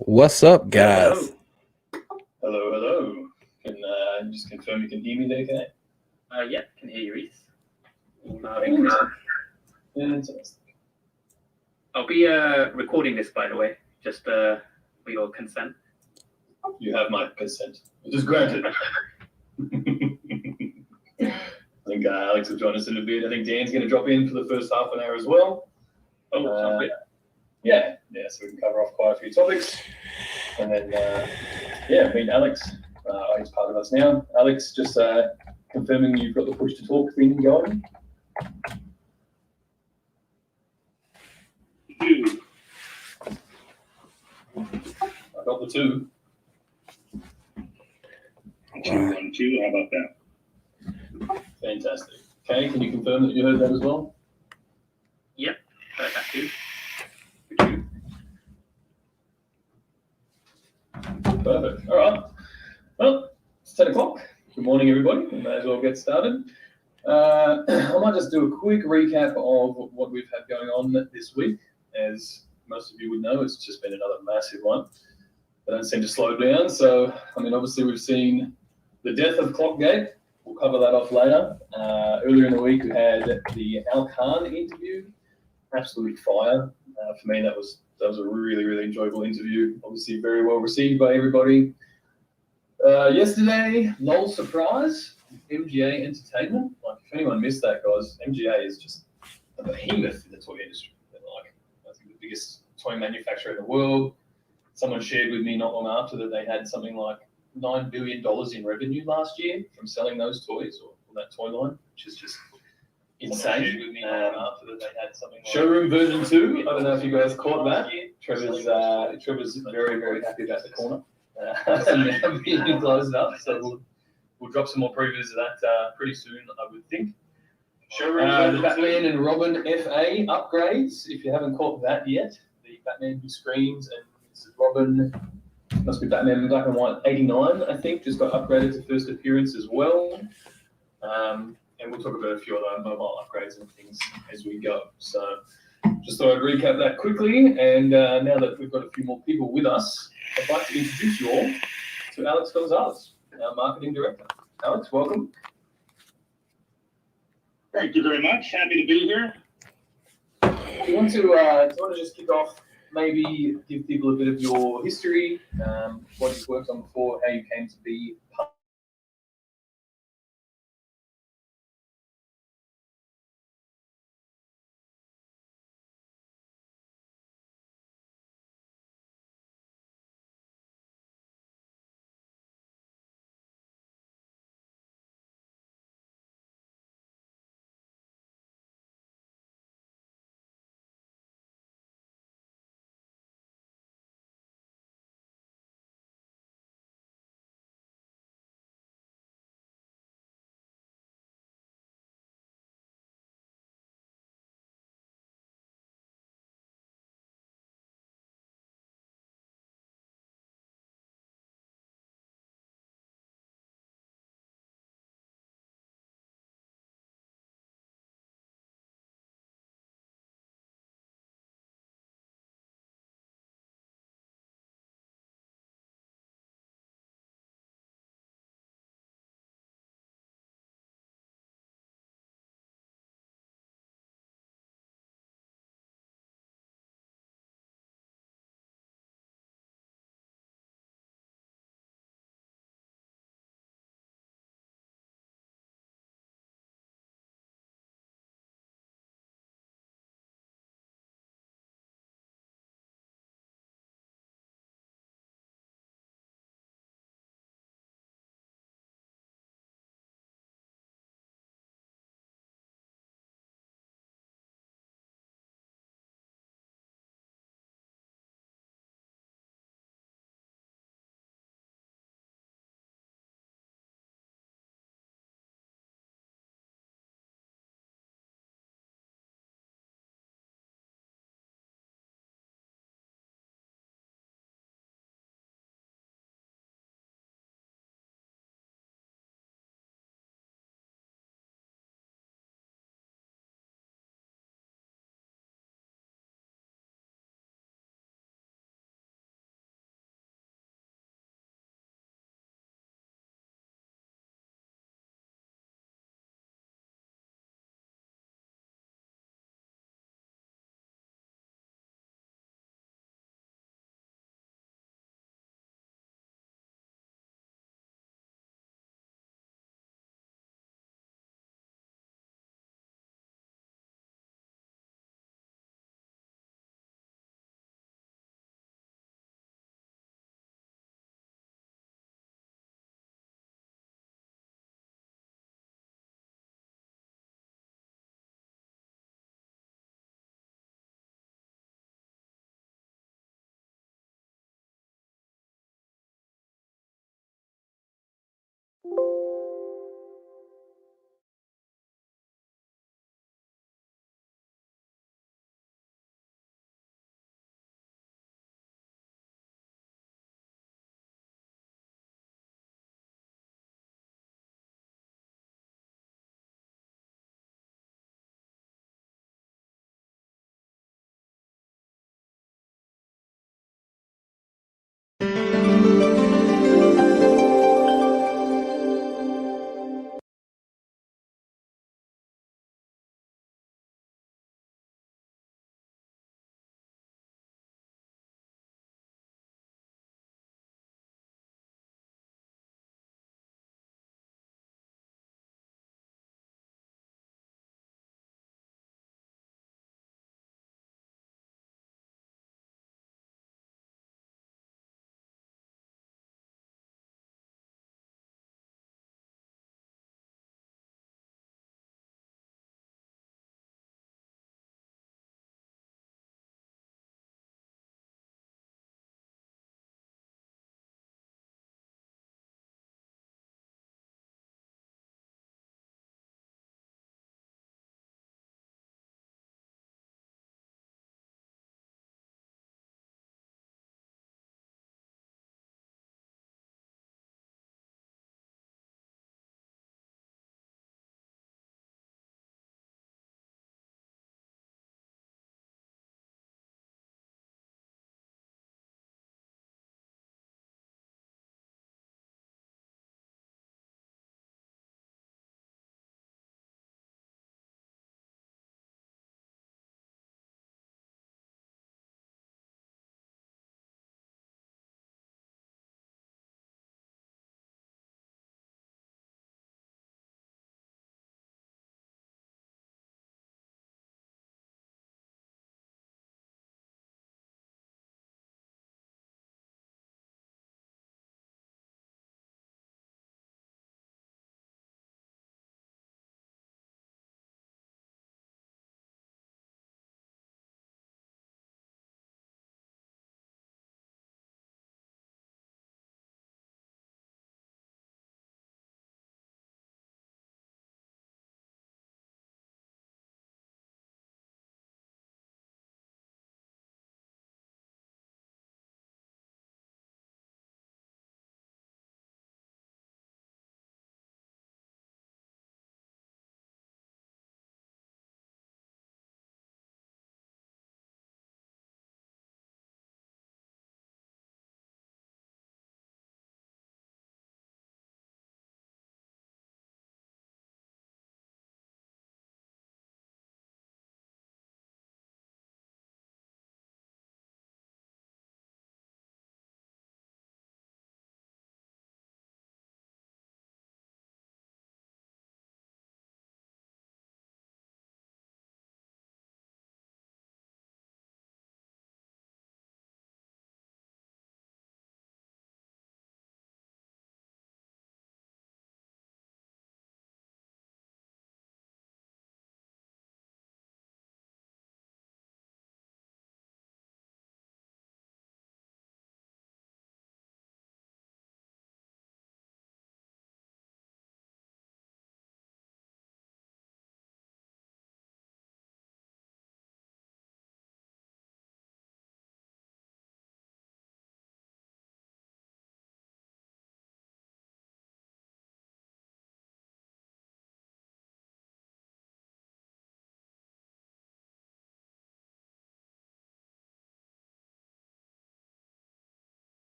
What's up, guys? Hello, hello. Can you just confirm you can hear me there, okay? Yeah, can hear you, Reese. Fantastic. I'll be recording this, by the way, just for your consent. You have my consent. It is granted. I think Alex will join us in a bit. I think Dan's going to drop in for the first half an hour as well. Yeah, so we can cover off quite a few topics. And then, meet Alex. He's part of us now. Alex, just confirming you've got the push to talk thing going. I got the two. 2 1 2. How about that? Fantastic. Okay, can you confirm that you heard that as well? Yep, heard that too. Perfect. All right. Well, it's 10 o'clock. Good morning, everybody. We may as well get started. I might just do a quick recap of what we've had going on this week. As most of you would know, it's just been another massive one. They don't seem to slow down. So, obviously we've seen the death of Clockgate. We'll cover that off later. Earlier in the week, we had the Al Khan interview. Absolute fire. For me, that was a really, really enjoyable interview. Obviously, very well received by everybody. Yesterday, lol surprise, MGA Entertainment. If anyone missed that, guys, MGA is just a behemoth in the toy industry. They're I think the biggest toy manufacturer in the world. Someone shared with me not long after that they had something like $9 billion in revenue last year from selling those toys or that toy line, which is just insane. With me after that they had something like Showroom version 2. I don't know if you guys caught that. Trevor's very, very happy about the corner. Now being closed up, so we'll drop some more previews of that pretty soon, I would think. The Batman and Robin FA upgrades. If you haven't caught that yet, the Batman who screams and Mrs. Robin, must be Batman in black and white 89, I think, just got upgraded to first appearance as well. And we'll talk about a few other mobile upgrades and things as we go. So just thought I'd recap that quickly. And now that we've got a few more people with us, I'd like to introduce you all to Alex Gonzales, our marketing director. Alex, welcome. Thank you very much. Happy to be here. Do you want to just kick off, maybe give people a bit of your history, what you've worked on before, how you came to be part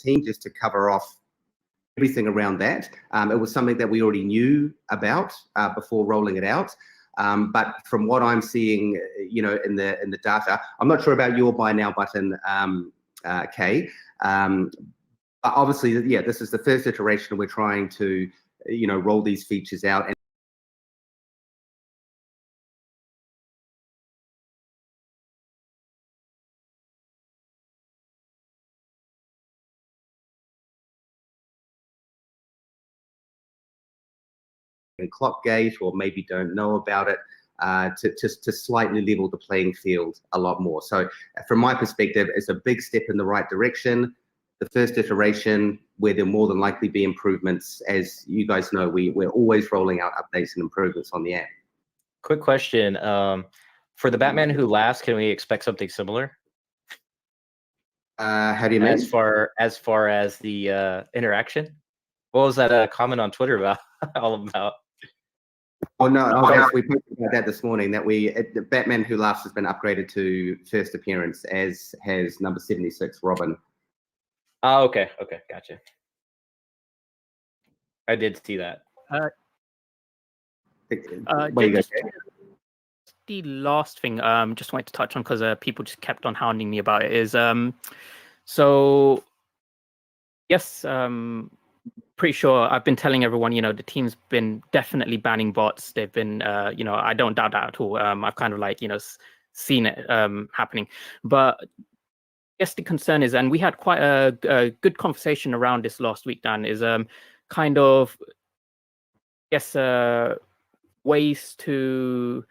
team just to cover off everything around that. It was something that we already knew about before rolling it out. But from what I'm seeing, in the data, I'm not sure about your buy now button, Kay. But obviously, yeah, this is the first iteration. We're trying to, roll these features out. And clock gate, or maybe don't know about it, to slightly level the playing field a lot more. So from my perspective, it's a big step in the right direction. The first iteration, where there'll more than likely be improvements. As you guys know, we're always rolling out updates and improvements on the app. Quick question. For the Batman Who Laughs, can we expect something similar? How do you mean? As far as the interaction? What was that comment on Twitter about? All about? Oh no, we posted about that this morning. That the Batman Who Laughs has been upgraded to first appearance, as has number 76, Robin. Oh, okay, gotcha. I did see that. The last thing just wanted to touch on, because people just kept on hounding me about it, is so yes, pretty sure I've been telling everyone, the team's been definitely banning bots. They've been I don't doubt that at all. I've kind of seen it happening. But yes, the concern is, and we had quite a good conversation around this last week, Dan, is kind of ways to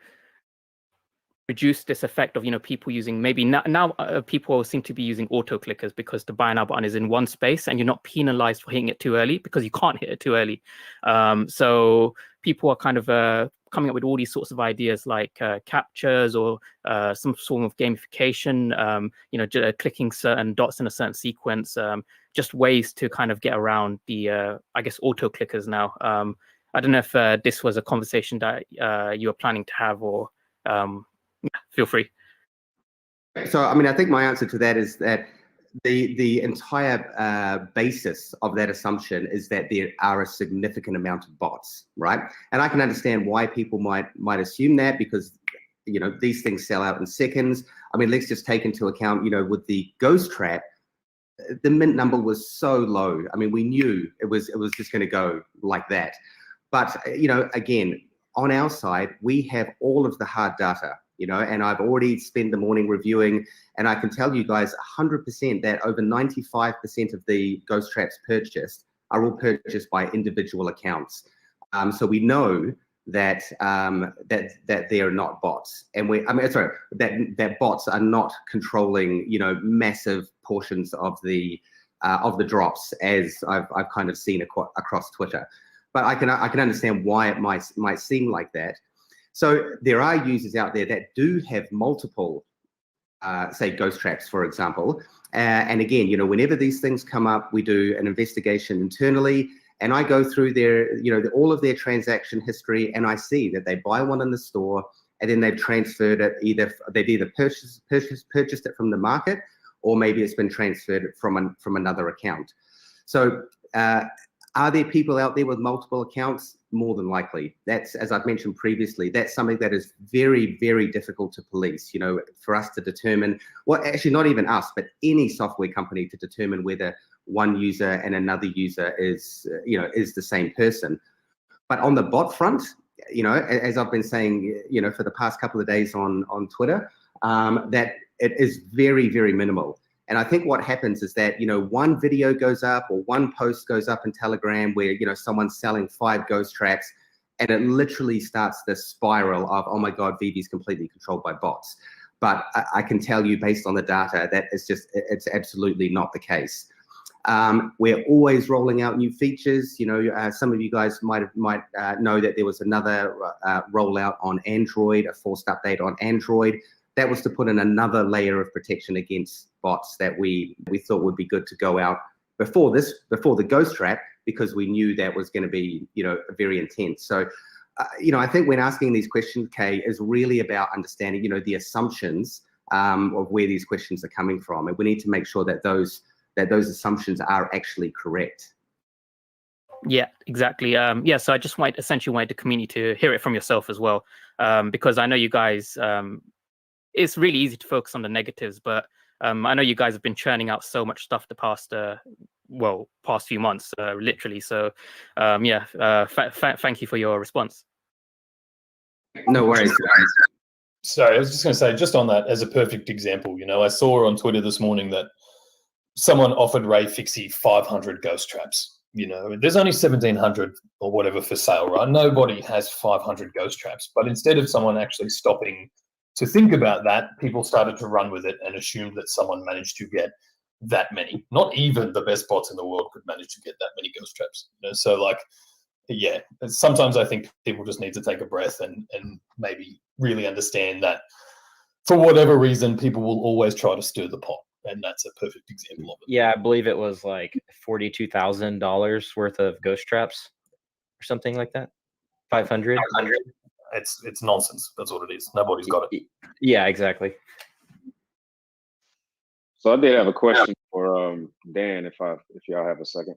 reduce this effect of people using, maybe now people seem to be using auto clickers, because the buy now button is in one space and you're not penalized for hitting it too early, because you can't hit it too early. So people are kind of coming up with all these sorts of ideas, like captures or some form of gamification, clicking certain dots in a certain sequence, just ways to kind of get around the auto clickers now. I don't know if this was a conversation that you were planning to have, or feel free. So, I mean, I think my answer to that is that the entire basis of that assumption is that there are a significant amount of bots, right? And I can understand why people might assume that, because these things sell out in seconds. I mean, let's just take into account, with the ghost trap, the mint number was so low. I mean, we knew it was just going to go like that. But again, on our side, we have all of the hard data. And I've already spent the morning reviewing, and I can tell you guys 100% that over 95% of the ghost traps purchased are all purchased by individual accounts. So we know that that they are not bots, and that bots are not controlling massive portions of the drops, as I've kind of seen across Twitter. But I can understand why it might seem like that. So there are users out there that do have multiple, say, ghost traps, for example. And again, whenever these things come up, we do an investigation internally, and I go through their, all of their transaction history, and I see that they buy one in the store, and then they've transferred it. They've either purchased it from the market, or maybe it's been transferred from another account. So are there people out there with multiple accounts? More than likely. That's, as I've mentioned previously, that's something that is very, very difficult to police, for us to determine, well, actually not even us, but any software company to determine whether one user and another user is the same person. But on the bot front, as I've been saying, for the past couple of days on Twitter, that it is very, very minimal. And I think what happens is that, one video goes up or one post goes up in Telegram where, someone's selling 5 ghost traps, and it literally starts this spiral of, oh my God, Vivi's completely controlled by bots. But I can tell you, based on the data, that it's absolutely not the case. We're always rolling out new features. Some of you guys might know that there was another rollout on Android, a forced update on Android. That was to put in another layer of protection against bots that we thought would be good to go out before the ghost trap, because we knew that was going to be, very intense. So, I think when asking these questions, Kay, is really about understanding, the assumptions of where these questions are coming from. And we need to make sure that those that those assumptions are actually correct. Yeah, exactly. Yeah, so I just essentially wanted the community to hear it from yourself as well, because I know you guys, it's really easy to focus on the negatives, but I know you guys have been churning out so much stuff the past, past few months, literally. So yeah, thank you for your response. No worries. Sorry, I was just going to say, just on that, as a perfect example, I saw on Twitter this morning that someone offered Ray Fixie 500 ghost traps. There's only 1,700 or whatever for sale, right? Nobody has 500 ghost traps. But instead of someone actually stopping to think about that, people started to run with it and assumed that someone managed to get that many. Not even the best bots in the world could manage to get that many ghost traps. So yeah, sometimes I think people just need to take a breath and maybe really understand that for whatever reason, people will always try to stir the pot. And that's a perfect example of it. Yeah, I believe it was like $42,000 worth of ghost traps or something like that. 500. It's nonsense. That's what it is. Nobody's got it. Yeah, exactly. So I did have a question for Dan, if y'all have a second.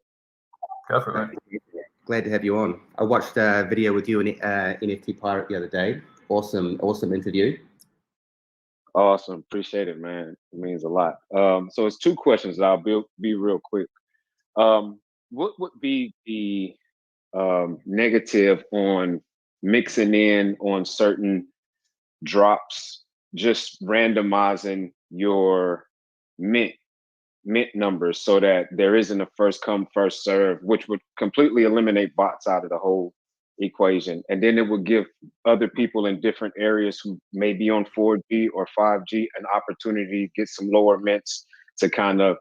Go for it. Glad to have you on. I watched a video with you and NFT Pirate the other day. Awesome interview. Awesome. Appreciate it, man. It means a lot. So it's two questions. I'll be real quick. What would be the negative on mixing in on certain drops, just randomizing your mint numbers so that there isn't a first come, first serve, which would completely eliminate bots out of the whole equation. And then it would give other people in different areas who may be on 4G or 5G an opportunity to get some lower mints to kind of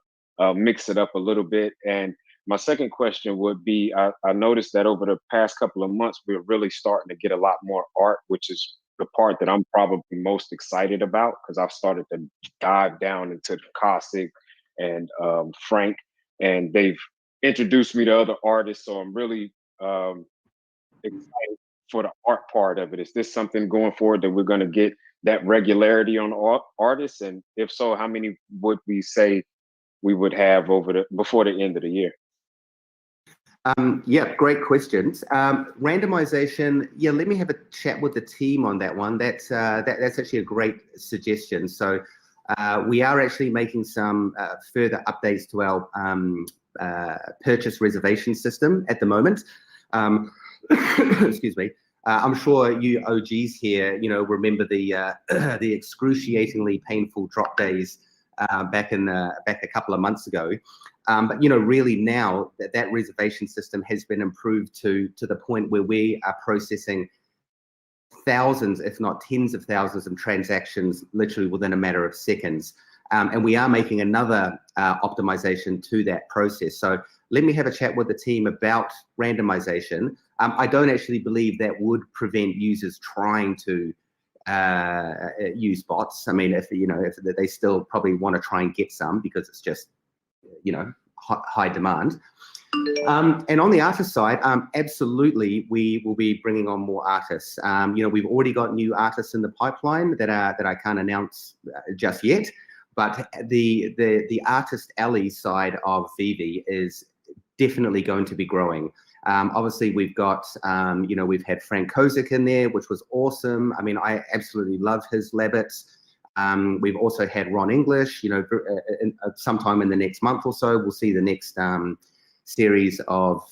mix it up a little bit. And my second question would be, I noticed that over the past couple of months, we're really starting to get a lot more art, which is the part that I'm probably most excited about, because I've started to dive down into Cossack and Frank, and they've introduced me to other artists. So I'm really excited for the art part of it. Is this something going forward that we're going to get that regularity on artists? And if so, how many would we say we would have before the end of the year? Yeah, great questions. Randomization, yeah, let me have a chat with the team on that one. That's actually a great suggestion. So we are actually making some further updates to our purchase reservation system at the moment. Excuse me. I'm sure you OGs here, remember the excruciatingly painful drop days back a couple of months ago. But really now that reservation system has been improved to the point where we are processing thousands, if not tens of thousands of transactions literally within a matter of seconds. And we are making another optimization to that process. So let me have a chat with the team about randomization. I don't actually believe that would prevent users trying to use bots. I mean, if they still probably want to try and get some because it's just, high demand. And on the artist side, absolutely, we will be bringing on more artists. We've already got new artists in the pipeline that I can't announce just yet, but the artist alley side of Vivi is definitely going to be growing. Obviously, we've got, we've had Frank Kozik in there, which was awesome. I mean, I absolutely love his Labbits. We've also had Ron English, sometime in the next month or so, we'll see the next series of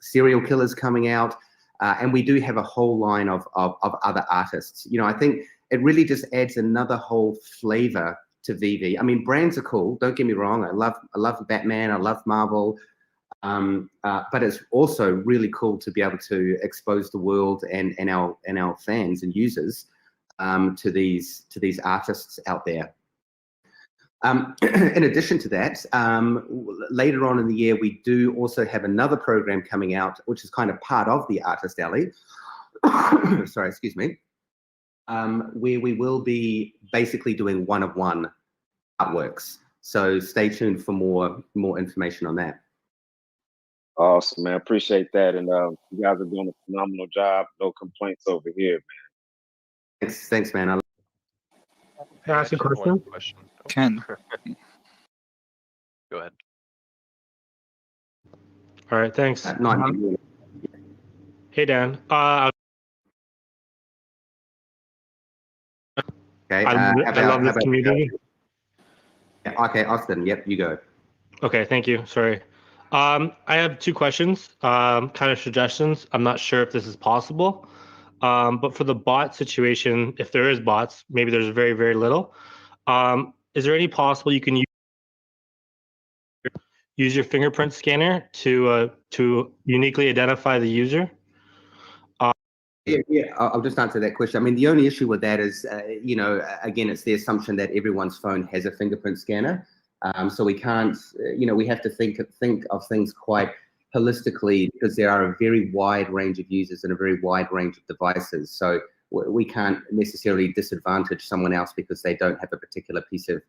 serial killers coming out. And we do have a whole line of other artists. I think it really just adds another whole flavor to Vivi. I mean, brands are cool, don't get me wrong. I love Batman, I love Marvel. But it's also really cool to be able to expose the world and our fans and users to these artists out there. In addition to that, later on in the year, we do also have another program coming out, which is kind of part of the Artist Alley. Sorry, excuse me. Where we will be basically doing one-of-one artworks. So stay tuned for more information on that. Awesome, man. Appreciate that. And you guys are doing a phenomenal job. No complaints over here, man. Thanks, man. Can I ask a question? Ken. Go ahead. All right, thanks. Nightmare. Hey, Dan. Okay. I love this community. Okay, Austin. Yep, you go. Okay, thank you. Sorry. I have two questions, kind of suggestions. I'm not sure if this is possible, but for the bot situation, if there is bots, maybe there's very, very little. Is there any possible you can use your fingerprint scanner to uniquely identify the user? Yeah, I'll just answer that question. I mean, the only issue with that is, again, it's the assumption that everyone's phone has a fingerprint scanner. So we can't, we have to think of things quite holistically, because there are a very wide range of users and a very wide range of devices. So we can't necessarily disadvantage someone else because they don't have a particular piece of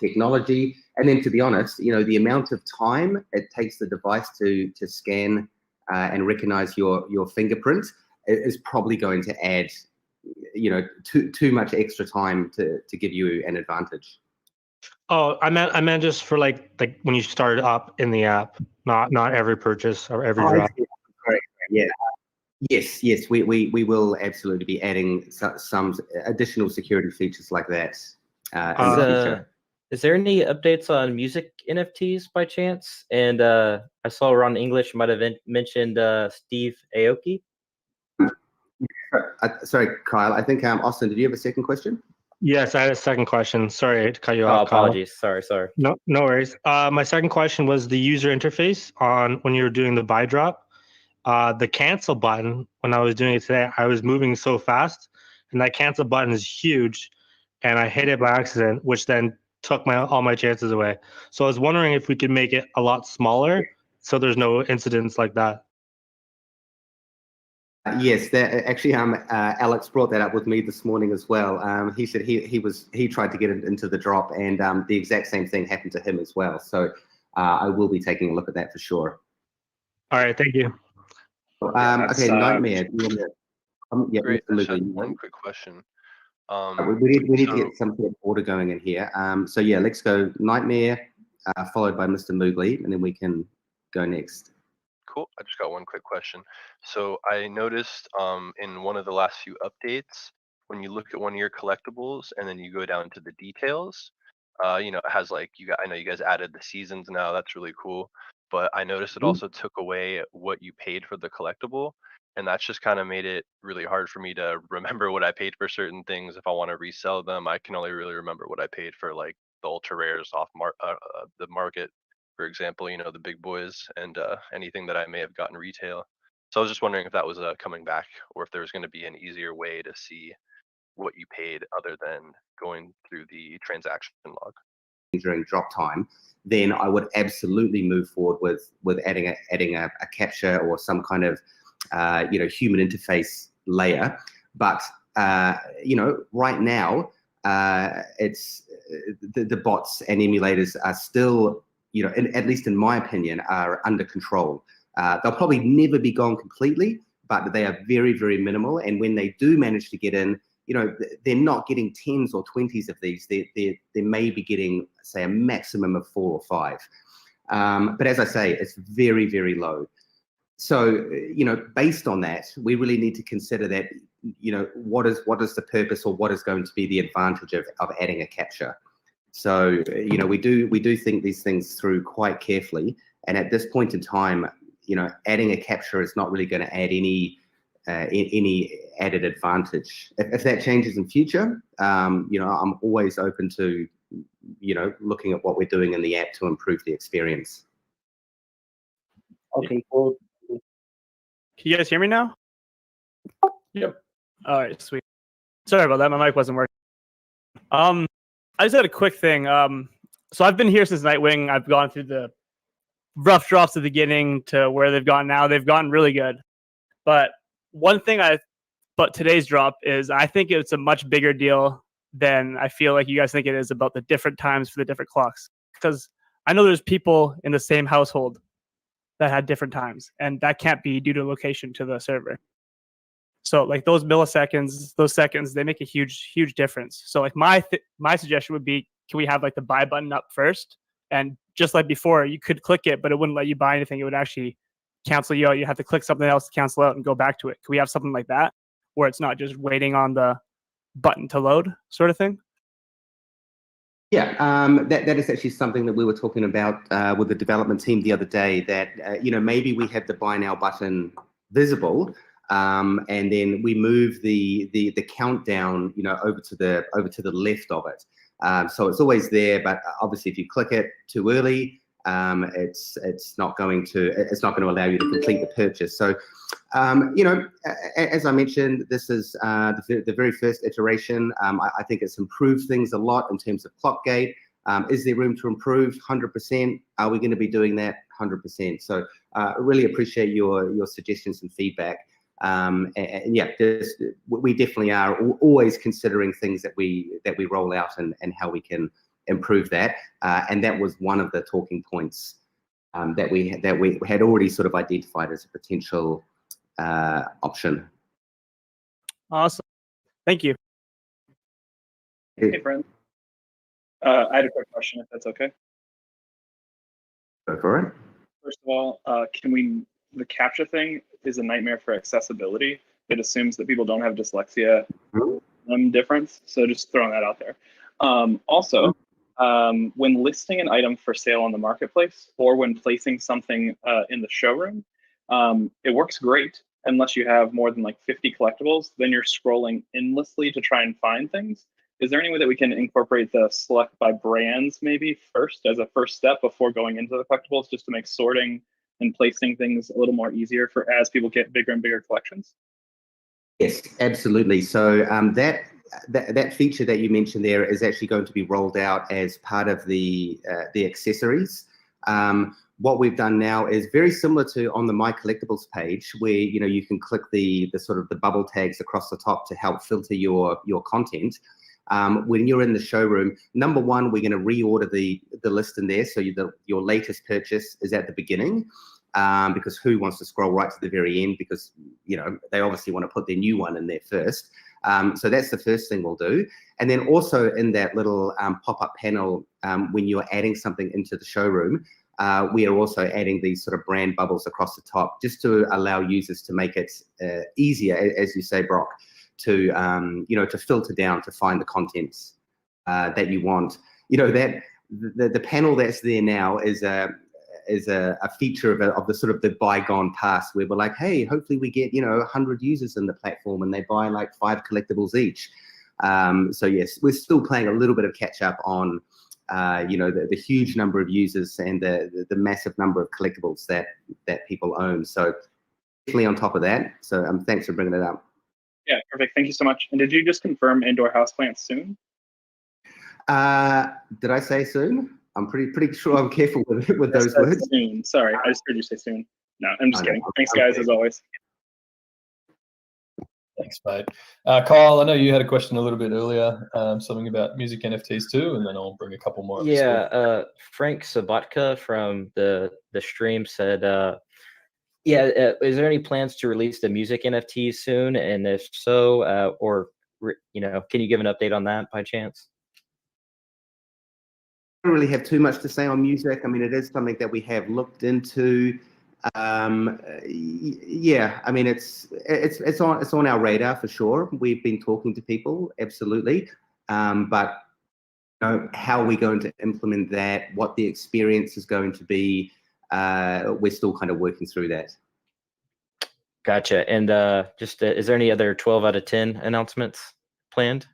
technology. And then, to be honest, the amount of time it takes the device to scan and recognize your fingerprint is probably going to add, too much extra time to give you an advantage. Oh, I meant just for like when you start up in the app, not every purchase or every drop. Correct. Yeah. Yes. We will absolutely be adding some additional security features like that in the future. Is there any updates on music NFTs by chance? And I saw Ron English might have mentioned Steve Aoki. Sorry, Kyle. I think Austin, did you have a second question? Yes, I had a second question. Sorry to cut you Oh, off. apologies. Kyle. Sorry. No worries. My second question was the user interface on when you were doing the buy drop. The cancel button, when I was doing it today, I was moving so fast, and that cancel button is huge, and I hit it by accident, which then took all my chances away. So I was wondering if we could make it a lot smaller so there's no incidents like that. Yes, that actually, Alex brought that up with me this morning as well. He said he tried to get it into the drop, and the exact same thing happened to him as well. So I will be taking a look at that for sure. All right, thank you. Okay, Nightmare. Great. I just had one quick question. We need to get some sort of order going in here. So yeah, let's go Nightmare, followed by Mr. Moogly, and then we can go next. Cool. I just got one quick question. So I noticed in one of the last few updates, when you look at one of your collectibles and then you go down to the details, it has like I know you guys added the seasons now. That's really cool. But I noticed it also took away what you paid for the collectible, and that's just kind of made it really hard for me to remember what I paid for certain things. If I want to resell them, I can only really remember what I paid for like the ultra rares off the market, for example, the big boys and anything that I may have gotten retail. So I was just wondering if that was coming back, or if there's going to be an easier way to see what you paid other than going through the transaction log. During drop time, then I would absolutely move forward with adding a capture or some kind of human interface layer. But right now it's the bots and emulators are still, at least in my opinion, are under control. They'll probably never be gone completely, but they are very, very minimal. And when they do manage to get in, they're not getting 10s or 20s of these. They may be getting, say, a maximum of 4 or 5. But as I say, it's very, very low. So, based on that, we really need to consider that, what is the purpose, or what is going to be the advantage of adding a capture. So, we do think these things through quite carefully. And at this point in time, adding a capture is not really going to add any added advantage. If that changes in future, I'm always open to, looking at what we're doing in the app to improve the experience. Okay, cool. Can you guys hear me now? Yep. All right, sweet. Sorry about that. My mic wasn't working. I just had a quick thing. So I've been here since Nightwing. I've gone through the rough drops at the beginning to where they've gone now. They've gotten really good. But one thing but today's drop is I think it's a much bigger deal than I feel like you guys think it is about the different times for the different clocks. Because I know there's people in the same household that had different times, and that can't be due to location to the server. So like those milliseconds, those seconds, they make a huge difference. So like my suggestion would be, can we have like the buy button up first And just like before, you could click it, but it wouldn't let you buy anything. It would actually cancel you out. You have to click something else to cancel out and go back to it. Can we have something like that where it's not just waiting on the button to load sort of thing? Yeah, that is actually something that we were talking about with the development team the other day, that, maybe we have the buy now button visible, and then we move the countdown, over to the left of it. So it's always there, but obviously if you click it too early, it's not going to allow you to complete the purchase. So, as I mentioned, this is the very first iteration. I think it's improved things a lot in terms of clock gate. Is there room to improve? 100%. Are we going to be doing that? 100%. So I really appreciate your suggestions and feedback. And yeah, we definitely are always considering things that we roll out and how we can improve that. And that was one of the talking points that we had already sort of identified as a potential option. Awesome. Thank you. Hey, friend. I had a quick question, if that's okay. Go for it. First of all, the CAPTCHA thing is a nightmare for accessibility. It assumes that people don't have dyslexia difference. So just throwing that out there. Also, when listing an item for sale on the marketplace or when placing something in the showroom, it works great unless you have more than like 50 collectibles. Then you're scrolling endlessly to try and find things. Is there any way that we can incorporate the select by brands maybe first as a first step before going into the collectibles, just to make sorting and placing things a little more easier for as people get bigger and bigger collections? Yes, absolutely. So that feature that you mentioned there is actually going to be rolled out as part of the accessories. What we've done now is very similar to on the My Collectibles page, where you can click the sort of the bubble tags across the top to help filter your content. When you're in the showroom, number one, we're going to reorder the list in there, so your latest purchase is at the beginning, because who wants to scroll right to the very end? Because they obviously want to put their new one in there first. So that's the first thing we'll do. And then also in that little pop-up panel, when you're adding something into the showroom, we are also adding these sort of brand bubbles across the top, just to allow users to make it easier, as you say, Brock, to to filter down to find the contents that you want. That the panel that's there now is a feature of the sort of the bygone past, where we're like, hey, hopefully we get 100 users in the platform and they buy like 5 collectibles each. So yes, we're still playing a little bit of catch up on the huge number of users and the massive number of collectibles that people own. So definitely on top of that. So thanks for bringing it up. Yeah, perfect. Thank you so much. And did you just confirm indoor houseplants soon? Did I say soon? I'm pretty sure I'm careful with those words. Soon. Sorry, I just heard you say soon. No, I'm just kidding. Thanks, guys, as always. Thanks, mate. Kyle, I know you had a question a little bit earlier, something about music NFTs too, and then I'll bring a couple more up. Yeah, Frank Sabatka from the stream said, is there any plans to release the music NFTs soon? And if so, can you give an update on that by chance? I don't really have too much to say on music. I mean, it is something that we have looked into. Yeah, I mean, it's on our radar for sure. We've been talking to people, absolutely. But how we're going to implement that, what the experience is going to be, we're still kind of working through that. Gotcha. And is there any other 12 out of 10 announcements planned?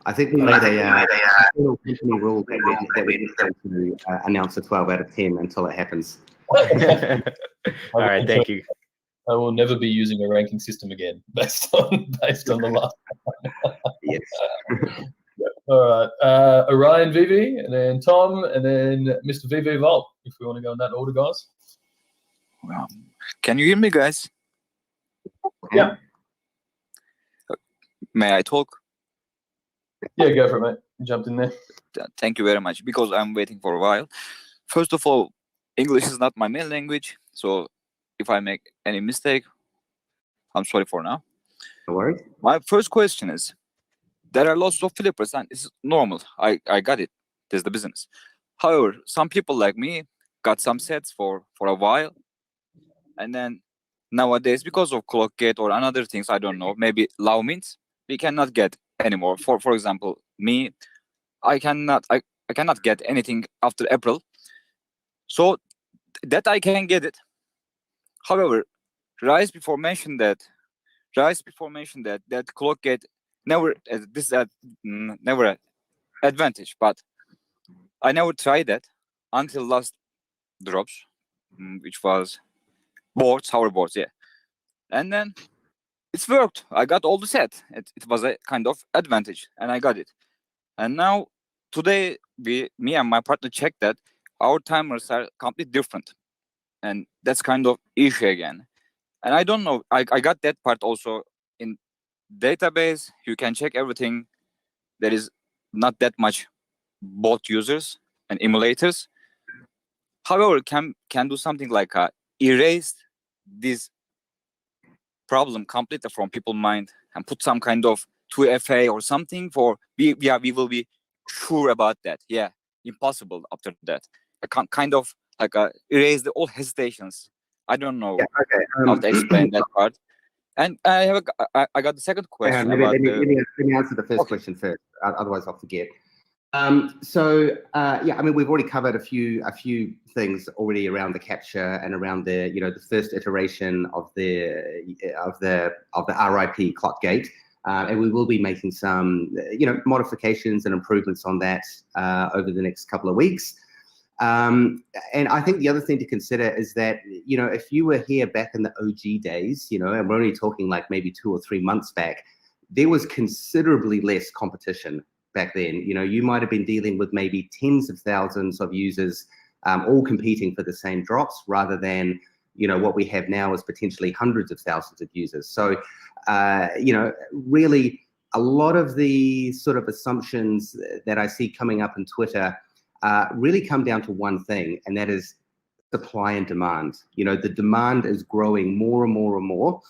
I think we made a company rule that we just going to announce a 12 out of 10 until it happens. All right, thank you. I will never be using a ranking system again based on the last one. Yes. All right. Orion VV, and then Tom, and then Mr. VV Volt, if we want to go in that order, guys. Well, can you hear me, guys? Yeah. May I talk? Yeah, go for it, mate. You jumped in there. Thank you very much, because I'm waiting for a while. First of all, English is not my main language, so if I make any mistake, I'm sorry for now. No worries. My first question is, there are lots of flippers, and it's normal. I got it. This is the business. However, some people like me got some sets for a while, and then nowadays, because of clock gate or another things, I don't know, maybe law means we cannot get anymore. For example, me, I cannot get anything after April, so that I can get it. However, Rice before mentioned that that clock gate never this is never an advantage, but I never tried that until last drops, which was hoverboards, yeah. And then it's worked. I got all the set. It was a kind of advantage, and I got it. And now today, me and my partner checked that our timers are completely different, and that's kind of issue again. And I don't know. I got that part also in database. You can check everything. There is not that much bot users and emulators. However, can do something like erase this problem completely from people's mind and put some kind of 2FA or something for we will be sure about that. Yeah, impossible after that. I can't kind of like erase all hesitations. I don't know how to explain that part. And I got the second question let about me answer the first question first. Otherwise, I'll forget. Yeah, I mean, we've already covered a few things already around the capture and around the the first iteration of the RIP clock gate, and we will be making some modifications and improvements on that over the next couple of weeks. And I think the other thing to consider is that if you were here back in the OG days, and we're only talking like maybe 2 or 3 months back, there was considerably less competition back then. You might have been dealing with maybe tens of thousands of users all competing for the same drops, rather than what we have now is potentially hundreds of thousands of users. So really a lot of the sort of assumptions that I see coming up in Twitter really come down to one thing, and that is supply and demand. The demand is growing more and more and more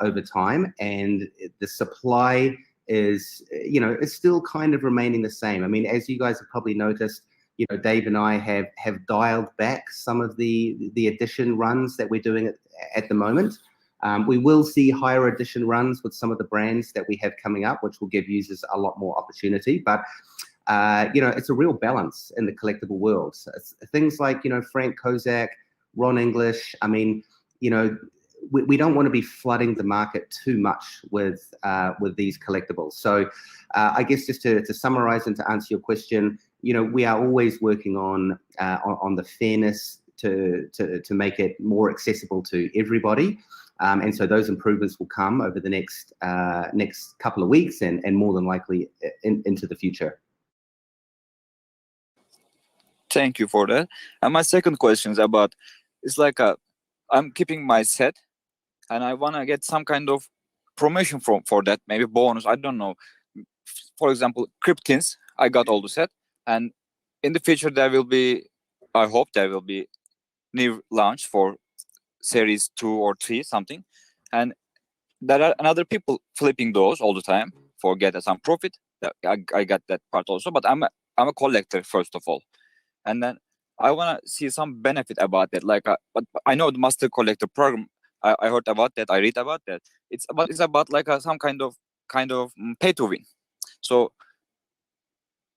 over time, and the supply is it's still kind of remaining the same. I mean, as you guys have probably noticed, Dave and I have dialed back some of the edition runs that we're doing at the moment. We will see higher edition runs with some of the brands that we have coming up, which will give users a lot more opportunity. But it's a real balance in the collectible world. So things like Frank Kozak, Ron English. I mean, we don't want to be flooding the market too much with these collectibles. So I guess just to summarize and to answer your question, we are always working on the fairness to make it more accessible to everybody. And so those improvements will come over the next couple of weeks and more than likely into the future. Thank you for that. And my second question is about, it's like I'm keeping my set and I want to get some kind of promotion for that, maybe bonus, I don't know. For example, Cryptins, I got all the set, and in the future there will be, I hope there will be new launch for series 2 or 3 something, and there are another people flipping those all the time for get some profit. I got that part also, but I'm a collector first of all, and then I want to see some benefit about that. Like, but I know the Master Collector program. I heard about that. I read about that. It's about like some kind of pay to win. So,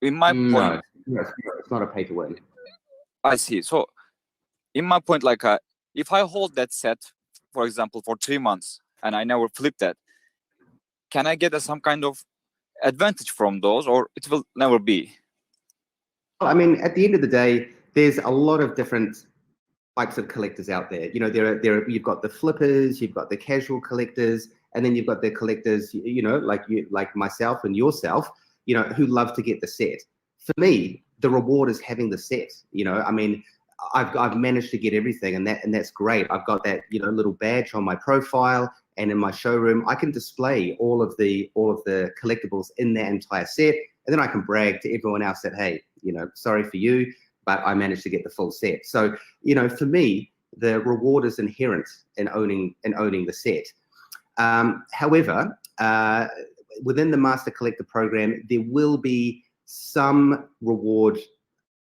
in my point, no, it's not a pay to win. I see. So, in my point, like if I hold that set, for example, for 3 months and I never flip that, can I get some kind of advantage from those, or it will never be? Well, I mean, at the end of the day, there's a lot of different types of collectors out there. You've got the flippers, you've got the casual collectors, and then you've got the collectors, like myself and yourself, who love to get the set. For me, the reward is having the set. I mean, I've managed to get everything, and that's great. I've got that little badge on my profile, and in my showroom, I can display all of the collectibles in that entire set, and then I can brag to everyone else that, hey, sorry for you, but I managed to get the full set. So, for me, the reward is inherent in owning the set. However, within the Master Collector program, there will be some reward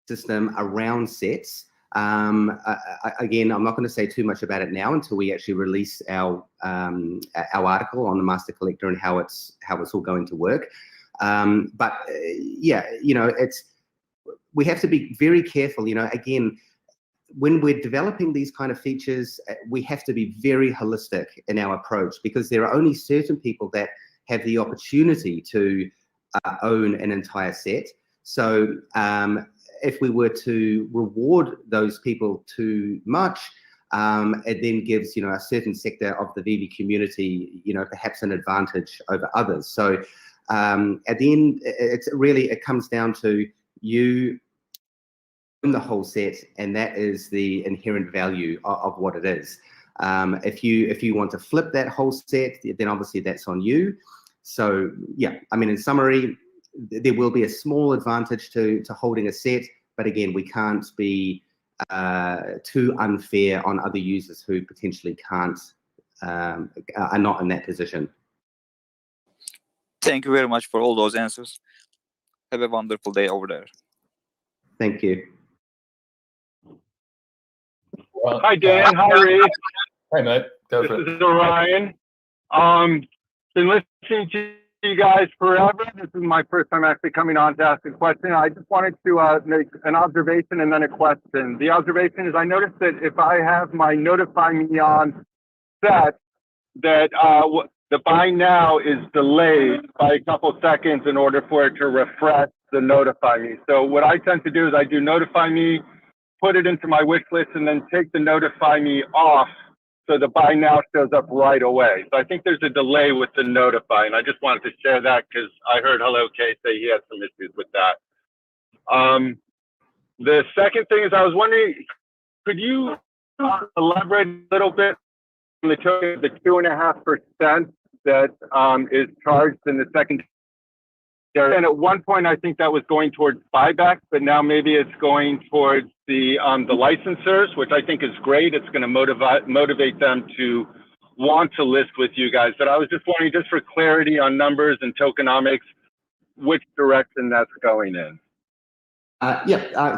system around sets. Again, I'm not going to say too much about it now until we actually release our article on the Master Collector and how it's all going to work. But yeah, you know, we have to be very careful. You know, again, when we're developing these kind of features, we have to be very holistic in our approach, because there are only certain people that have the opportunity to own an entire set. So if we were to reward those people too much, it then gives, you know, a certain sector of the VB community, you know, perhaps an advantage over others. So at the end, it comes down to you own the whole set, and that is the inherent value of what it is. If you want to flip that whole set, then obviously that's on you. So yeah, I mean, in summary, there will be a small advantage to holding a set, but again, we can't be too unfair on other users who potentially can't, are not in that position. Thank you very much for all those answers. Have a wonderful day over there. Thank you. Hi, Dan. Hi, Reed. Hey, mate. Go for it. This is Orion. Been listening to you guys forever. This is my first time actually coming on to ask a question. I just wanted to make an observation and then a question. The observation is I noticed that if I have my Notify Me on set, that the buy now is delayed by a couple seconds in order for it to refresh the Notify Me. So what I tend to do is I do Notify Me, put it into my wish list, and then take the Notify Me off so the buy now shows up right away. So I think there's a delay with the Notify, and I just wanted to share that because I heard Hello K say he had some issues with that. The second thing is I was wondering, could you elaborate a little bit on the token of the 2.5% that is charged in the second? And at one point, I think that was going towards buybacks, but now maybe it's going towards the licensors, which I think is great. It's going to motivate them to want to list with you guys. But I was just wondering, just for clarity on numbers and tokenomics, which direction that's going in.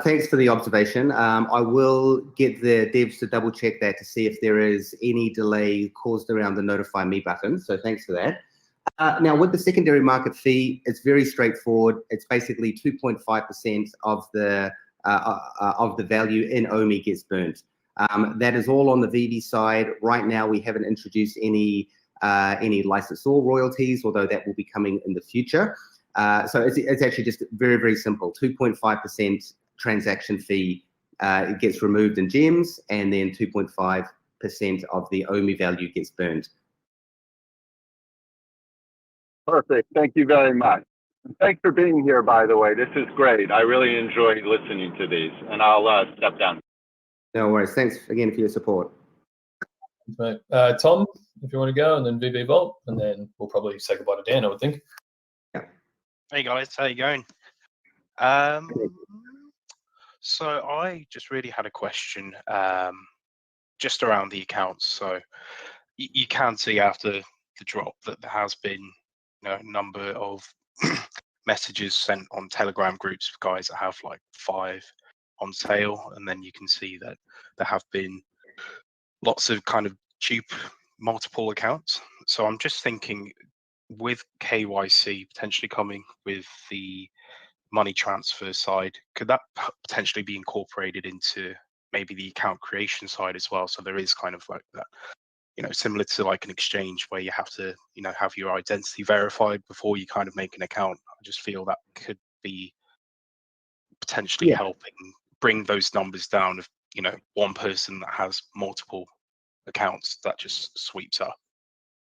Thanks for the observation. I will get the devs to double check that to see if there is any delay caused around the Notify Me button. So thanks for that. Now, with the secondary market fee, it's very straightforward. It's basically 2.5% of the value in OMI gets burnt. That is all on the VB side. Right now, we haven't introduced any licensor royalties, although that will be coming in the future. So it's actually just very, very simple. 2.5% transaction fee gets removed in gems, and then 2.5% of the OMI value gets burned. Perfect. Thank you very much. Thanks for being here, by the way. This is great. I really enjoyed listening to these, and I'll step down. No worries. Thanks again for your support. Right. Tom, if you want to go, and then VB Vault, and then we'll probably say goodbye to Dan, I would think. Yeah. Hey guys, how you going? So I just really had a question just around the accounts. So you can see after the drop that there has been a number of messages sent on Telegram groups for guys that have like 5 on sale, and then you can see that there have been lots of kind of cheap multiple accounts. So I'm just thinking, with KYC potentially coming with the money transfer side, could that potentially be incorporated into maybe the account creation side as well? So there is kind of like that, similar to like an exchange where you have to, have your identity verified before you kind of make an account. I just feel that could be potentially helping bring those numbers down of, one person that has multiple accounts that just sweeps up.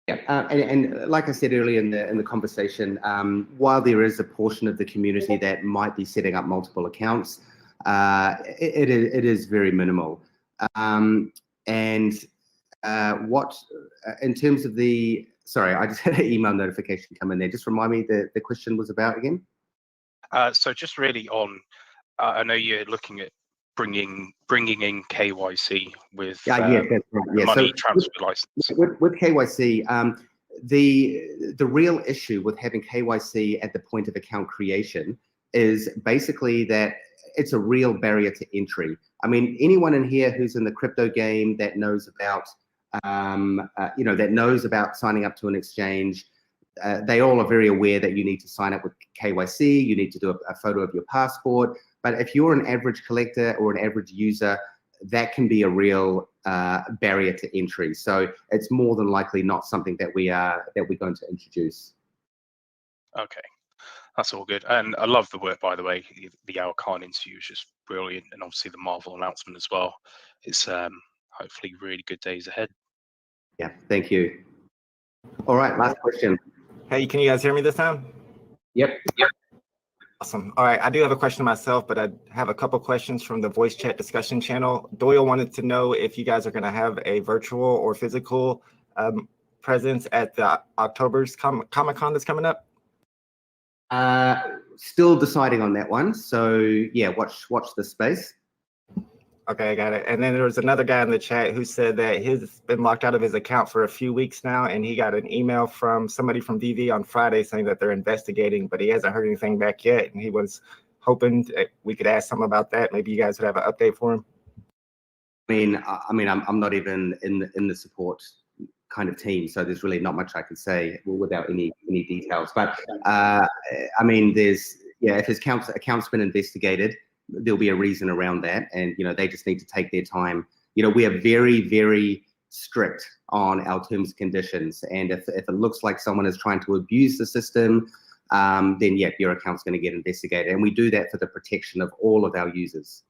Yeah, and like I said earlier in the conversation, while there is a portion of the community that might be setting up multiple accounts, it is very minimal. What in terms of the, sorry, I just had an email notification come in there. Just remind me the question was about again. So just really on, I know you're looking at bringing in KYC with that's right. money So transfer license. With KYC, the real issue with having KYC at the point of account creation is basically that it's a real barrier to entry. I mean, anyone in here who's in the crypto game that knows about, that knows about signing up to an exchange, they all are very aware that you need to sign up with KYC, you need to do a photo of your passport. But if you're an average collector or an average user, that can be a real barrier to entry. So it's more than likely not something that we're going to introduce. Okay, that's all good. And I love the work, by the way. The Al Khan interview is just brilliant, and obviously the Marvel announcement as well. It's hopefully really good days ahead. Yeah, thank you. All right, last question. Hey, can you guys hear me this time? Yep. Awesome. All right, I do have a question myself, but I have a couple questions from the voice chat discussion channel. Doyle wanted to know if you guys are going to have a virtual or physical presence at the October's Comic-Con that's coming up. Still deciding on that one. So yeah, watch the space. Okay, I got it. And then there was another guy in the chat who said that he's been locked out of his account for a few weeks now, and he got an email from somebody from VV on Friday saying that they're investigating, but he hasn't heard anything back yet. And he was hoping we could ask him about that. Maybe you guys would have an update for him. I'm not even in the support kind of team, so there's really not much I can say without any details. But if his account's been investigated, there'll be a reason around that, and they just need to take their time. We are very, very strict on our terms and conditions, and if it looks like someone is trying to abuse the system, then yeah, your account's going to get investigated, and we do that for the protection of all of our users.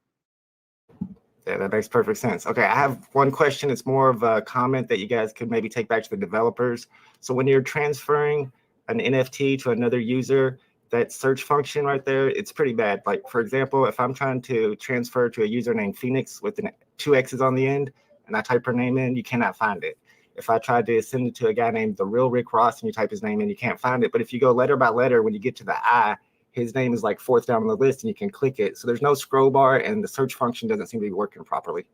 Yeah, that makes perfect sense. Okay, I have one question. It's more of a comment that you guys could maybe take back to the developers. So when you're transferring an NFT to another user, that search function right there, it's pretty bad. Like, for example, if I'm trying to transfer to a user named Phoenix with 2 X's on the end, and I type her name in, you cannot find it. If I tried to send it to a guy named The Real Rick Ross and you type his name in, you can't find it. But if you go letter by letter, when you get to the I, his name is like 4th down on the list and you can click it. So there's no scroll bar and the search function doesn't seem to be working properly.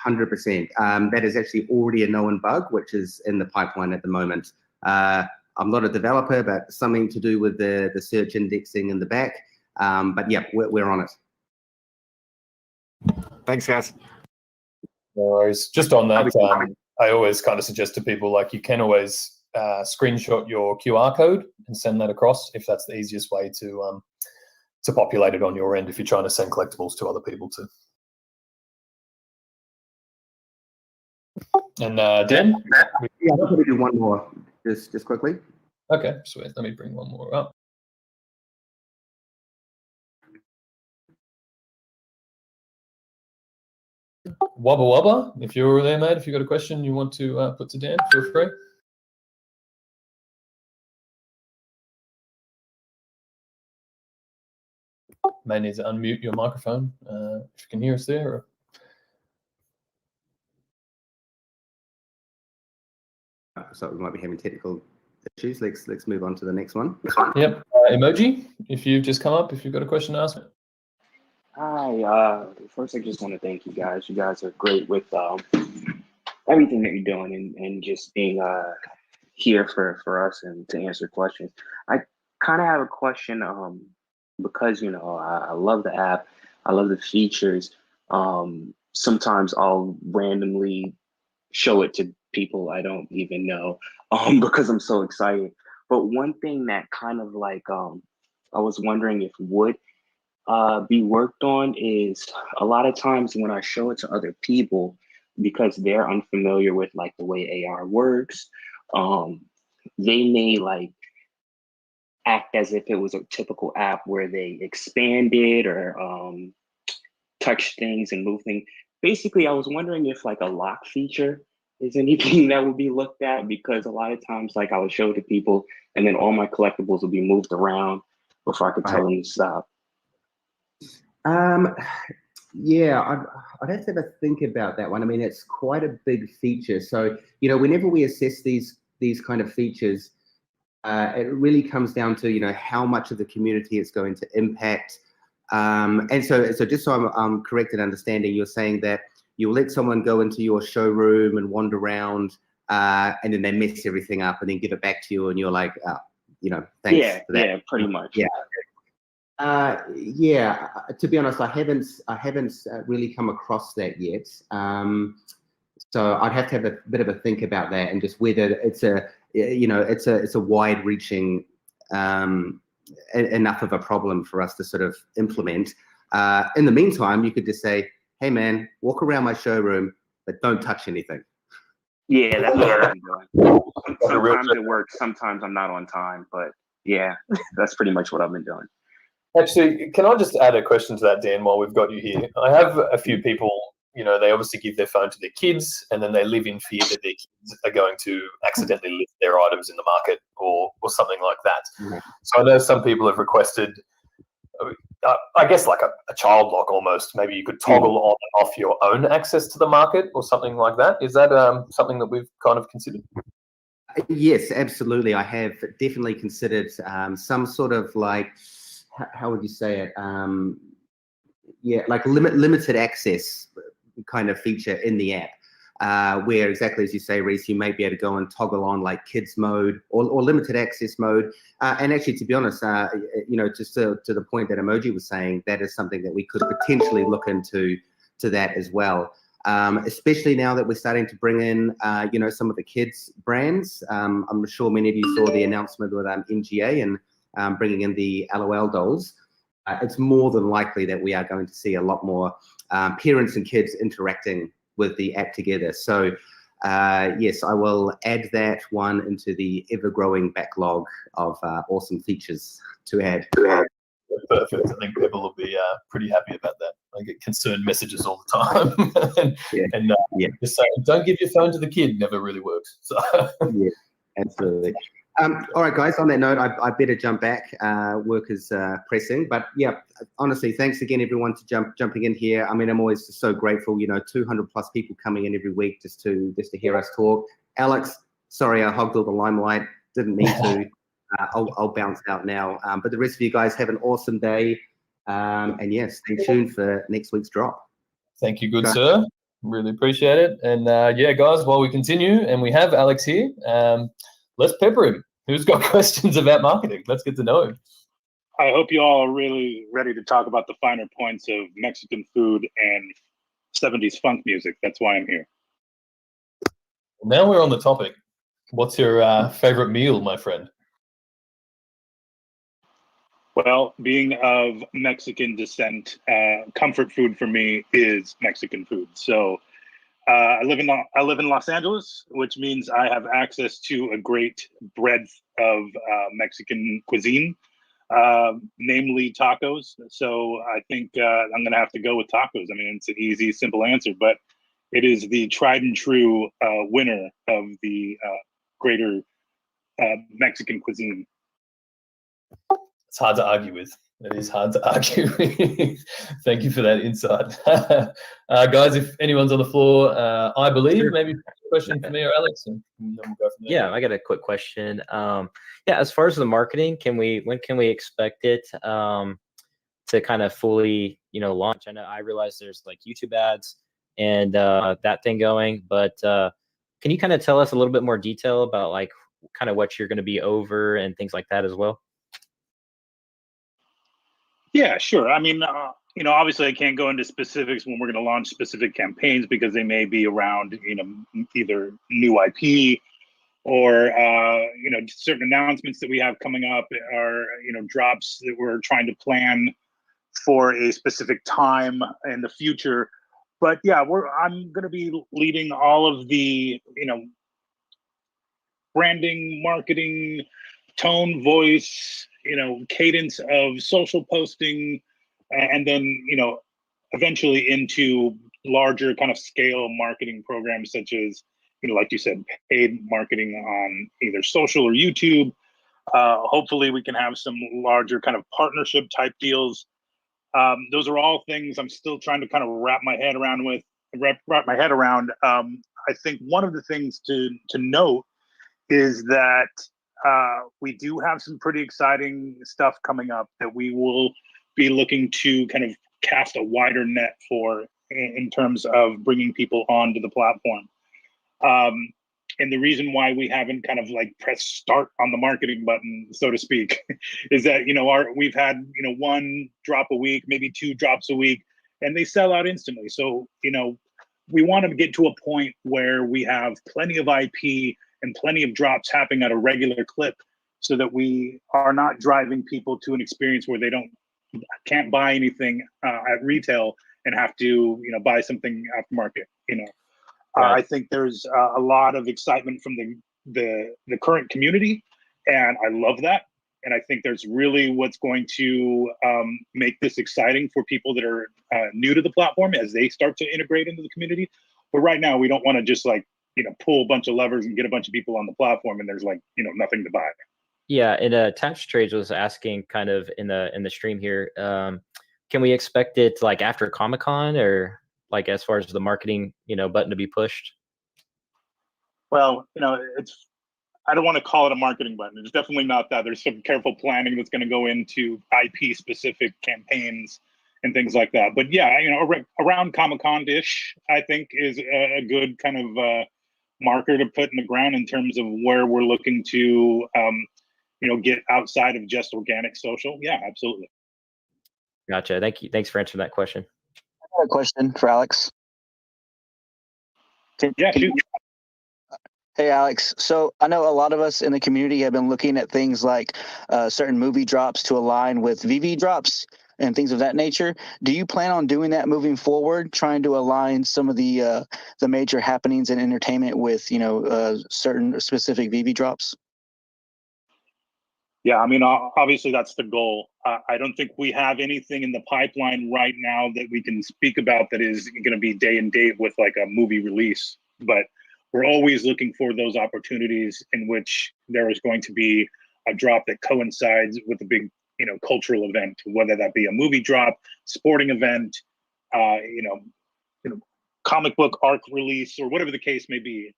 100%. That is actually already a known bug, which is in the pipeline at the moment. I'm not a developer, but something to do with the search indexing in the back. But yeah, we're on it. Thanks, guys. No worries. Just on that, I always kind of suggest to people, like, you can always screenshot your QR code and send that across if that's the easiest way to populate it on your end if you're trying to send collectibles to other people too. And Dan? Yeah, I'll probably do one more, just quickly. Okay, sweet. Let me bring one more up. Wubba Wubba, if you're there, mate, if you've got a question you want to put to Dan, feel free. May need to unmute your microphone if you can hear us there. Or... So we might be having technical issues. Let's move on to the next one. Yep. Emoji, if you've just come up, if you've got a question to ask. Hi. First, I just want to thank you guys. You guys are great with everything that you're doing and just being here for us and to answer questions. I kind of have a question because, I love the app. I love the features. Sometimes I'll randomly show it to people I don't even know because I'm so excited. But one thing that kind of like I was wondering if would be worked on is a lot of times when I show it to other people, because they're unfamiliar with like the way AR works, they may like act as if it was a typical app where they expanded or touch things and move things. Basically, I was wondering if like a lock feature is anything that would be looked at, because a lot of times like I would show it to people and then all my collectibles would be moved around before I could tell them to stop. Yeah, I'd have to have a think about that one. I mean, it's quite a big feature. So, whenever we assess these kind of features, it really comes down to, how much of the community it's going to impact. And so just so I'm correct in understanding, you're saying that you'll let someone go into your showroom and wander around, and then they mess everything up and then give it back to you, and you're like, thanks for that. Yeah, pretty much. Yeah. Yeah, to be honest, I haven't really come across that yet. So I'd have to have a bit of a think about that and just whether it's a wide-reaching enough of a problem for us to sort of implement. In the meantime, you could just say, "Hey, man, walk around my showroom, but don't touch anything." Yeah, that's what I've been doing. Sometimes it works, sometimes I'm not on time, but yeah, that's pretty much what I've been doing. Actually, can I just add a question to that, Dan, while we've got you here? I have a few people, they obviously give their phone to their kids, and then they live in fear that their kids are going to accidentally list their items in the market or something like that. Mm-hmm. So I know some people have requested, I guess like a child lock almost. Maybe you could toggle on and off your own access to the market or something like that. Is that something that we've kind of considered? Yes, absolutely. I have definitely considered some sort of like, how would you say it? Like limited access kind of feature in the app, where exactly as you say, Reese, you may be able to go and toggle on like kids mode or limited access mode. And actually, to be honest, just to the point that Emoji was saying, that is something that we could potentially look into that as well. Especially now that we're starting to bring in, some of the kids brands. I'm sure many of you saw the announcement with MGA and bringing in the LOL dolls. It's more than likely that we are going to see a lot more parents and kids interacting with the app together. So yes, I will add that one into the ever-growing backlog of awesome features to add. Perfect. I think people will be pretty happy about that. I get concerned messages all the time. and just saying, don't give your phone to the kid never really works. So. Yeah, absolutely. All right, guys, on that note, I better jump back. Work is pressing. But yeah, honestly, thanks again, everyone, to jumping in here. I mean, I'm always just so grateful, 200 plus people coming in every week just to hear us talk. Alex, sorry, I hogged all the limelight. Didn't mean to. I'll bounce out now. But the rest of you guys have an awesome day. And yeah, stay tuned for next week's drop. Thank you, good sir. Really appreciate it. And yeah, guys, while we continue, and we have Alex here, let's pepper him. Who's got questions about marketing? Let's get to know him. I hope you all are really ready to talk about the finer points of Mexican food and 70s funk music. That's why I'm here. Now we're on the topic. What's your favorite meal, my friend? Well, being of Mexican descent, comfort food for me is Mexican food. So I live in Los Angeles, which means I have access to a great breadth of Mexican cuisine, namely tacos. So I think I'm going to have to go with tacos. I mean, it's an easy, simple answer, but it is the tried and true winner of the greater Mexican cuisine. It's hard to argue with. It is hard to argue with. Thank you for that insight. Guys, if anyone's on the floor, I believe, maybe a question for me or Alex, and then we'll go from there. Yeah, I got a quick question. Yeah, as far as the marketing, when can we expect it to kind of fully, launch? I realize there's like YouTube ads and that thing going, but can you kind of tell us a little bit more detail about like kind of what you're going to be over and things like that as well? Yeah, sure. I mean, obviously I can't go into specifics when we're going to launch specific campaigns because they may be around, either new IP or, certain announcements that we have coming up or, drops that we're trying to plan for a specific time in the future. But yeah, I'm going to be leading all of the, branding, marketing, tone, voice, cadence of social posting, and then, eventually into larger kind of scale marketing programs such as, like you said, paid marketing on either social or YouTube. Hopefully we can have some larger kind of partnership type deals. Those are all things I'm still trying to kind of wrap my head around. I think one of the things to note is that we do have some pretty exciting stuff coming up that we will be looking to kind of cast a wider net for in terms of bringing people onto the platform. and the reason why we haven't kind of like pressed start on the marketing button, so to speak, is that we've had one drop a week, maybe two drops a week, and they sell out instantly. So we want to get to a point where we have plenty of IP and plenty of drops happening at a regular clip, so that we are not driving people to an experience where they can't buy anything at retail and have to buy something aftermarket. Right. I think there's a lot of excitement from the current community, and I love that. And I think there's really what's going to make this exciting for people that are new to the platform as they start to integrate into the community. But right now, we don't want to just pull a bunch of levers and get a bunch of people on the platform, and there's nothing to buy. Yeah, and Tax Trades was asking kind of in the stream here, can we expect it like after Comic-Con, or like as far as the marketing button to be pushed? Well, I don't want to call it a marketing button. It's definitely not that. There's some careful planning that's going to go into IP specific campaigns and things like that. But yeah, around Comic-Con-ish, I think is a good kind of marker to put in the ground in terms of where we're looking to get outside of just organic social. Yeah, absolutely. Gotcha. Thank you. Thanks for answering that question. I have a question for Alex. Shoot. Hey, Alex. So I know a lot of us in the community have been looking at things like certain movie drops to align with VV drops and things of that nature. Do you plan on doing that moving forward, trying to align some of the major happenings in entertainment with certain specific VV drops? Yeah, I mean, obviously that's the goal. I don't think we have anything in the pipeline right now that we can speak about that is going to be day and date with like a movie release. But we're always looking for those opportunities in which there is going to be a drop that coincides with a big, cultural event, whether that be a movie drop, sporting event, comic book arc release, or whatever the case may be.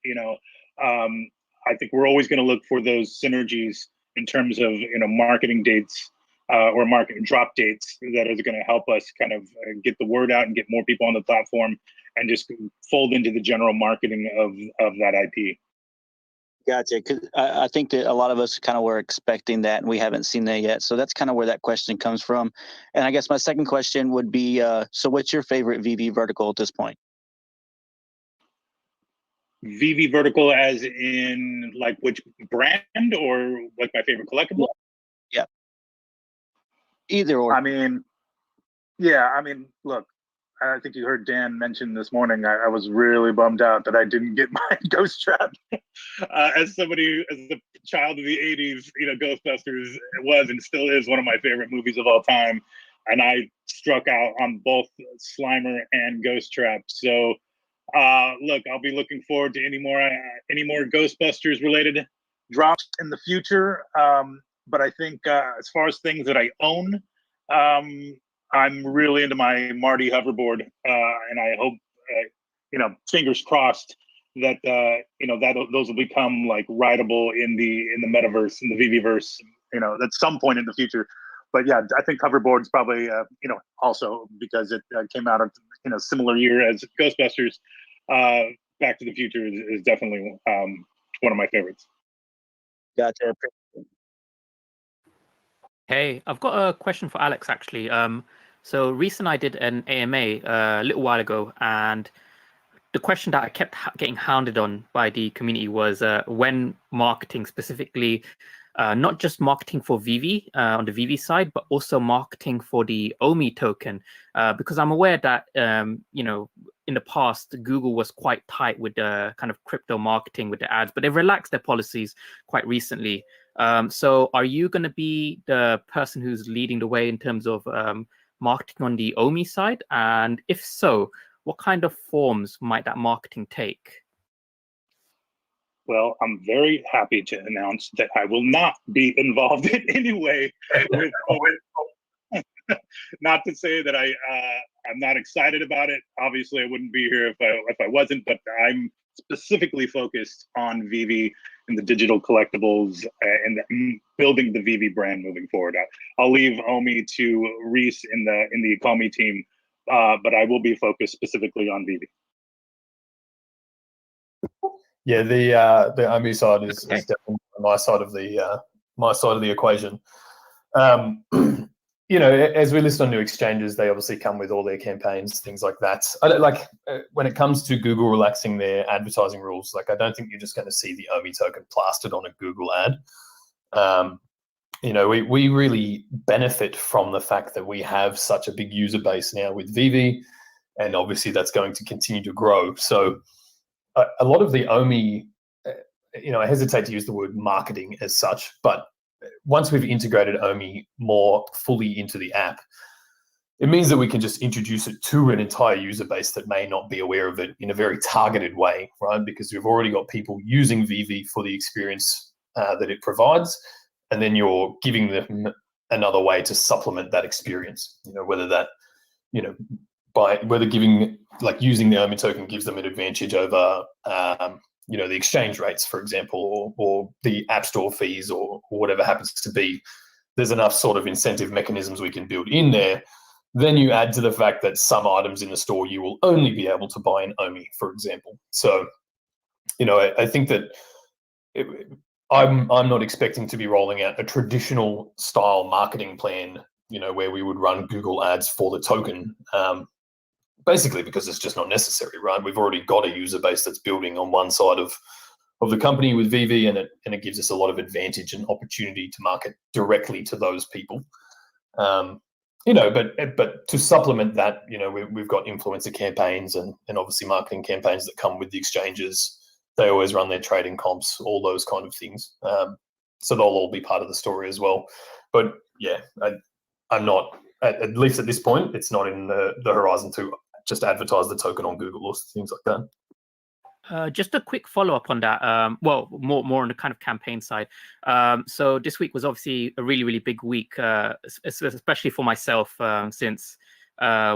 I think we're always going to look for those synergies in terms of marketing dates or market drop dates that is going to help us kind of get the word out and get more people on the platform and just fold into the general marketing of that IP. Gotcha. Because I think that a lot of us kind of were expecting that, and we haven't seen that yet. So that's kind of where that question comes from. And I guess my second question would be, so what's your favorite VV vertical at this point? VV vertical as in like which brand, or like my favorite collectible? Yeah. Either or. I mean, look, I think you heard Dan mention this morning, I was really bummed out that I didn't get my Ghost Trap. As somebody, as the child of the 80s, Ghostbusters was and still is one of my favorite movies of all time. And I struck out on both Slimer and Ghost Trap. So look, I'll be looking forward to any more Ghostbusters related drops in the future. But I think as far as things that I own, I'm really into my Marty hoverboard, and I hope, fingers crossed that those will become like rideable in the metaverse, in the VVverse, at some point in the future. But yeah, I think hoverboard's probably also because it came out of similar year as Ghostbusters. Back to the Future is definitely one of my favorites. Gotcha. Hey, I've got a question for Alex actually. So recently I did an AMA a little while ago, and the question that I kept getting hounded on by the community was when marketing, specifically not just marketing for VV on the VV side, but also marketing for the OMI token, because I'm aware that in the past Google was quite tight with the kind of crypto marketing with the ads, but they've relaxed their policies quite recently. So are you going to be the person who's leading the way in terms of marketing on the OMI side? And if so, what kind of forms might that marketing take? Well, I'm very happy to announce that I will not be involved in any way with not to say that I'm not excited about it. Obviously, I wouldn't be here if I wasn't, but I'm specifically focused on VV and the digital collectibles and building the VV brand moving forward. I'll leave OMI to Reese in the Economy team, but I will be focused specifically on VV. Yeah, the OMI side is definitely my side of the equation. You know, as we list on new exchanges, they obviously come with all their campaigns, things like that. I don't, like when it comes to Google relaxing their advertising rules, like I don't think you're just going to see the OMI token plastered on a Google ad. You know, we really benefit from the fact that we have such a big user base now with Vivi, and obviously that's going to continue to grow. So a lot of the OMI, you know, I hesitate to use the word marketing as such, but once we've integrated OMI more fully into the app, it means that we can just introduce it to an entire user base that may not be aware of it in a very targeted way, right? Because we've already got people using Vivi for the experience that it provides, and then you're giving them another way to supplement that experience. You know, whether that, you know, by whether giving, like using the OMI token gives them an advantage over, you know, the exchange rates, for example, or the app store fees, or whatever happens to be. There's enough sort of incentive mechanisms we can build in there. Then you add to the fact that some items in the store you will only be able to buy in OMI, for example. So, you know, I think that I'm not expecting to be rolling out a traditional style marketing plan, you know, where we would run Google ads for the token, basically because it's just not necessary, right? We've already got a user base that's building on one side of the company with Vivi, and it gives us a lot of advantage and opportunity to market directly to those people. You know, but to supplement that, you know, we've got influencer campaigns and obviously marketing campaigns that come with the exchanges. They always run their trading comps, all those kind of things. So they'll all be part of the story as well. But yeah, I'm not, at least at this point, it's not in the horizon to just advertise the token on Google or things like that. Just a quick follow-up on that. Well, more on the kind of campaign side. So this week was obviously a really, really big week, especially for myself, since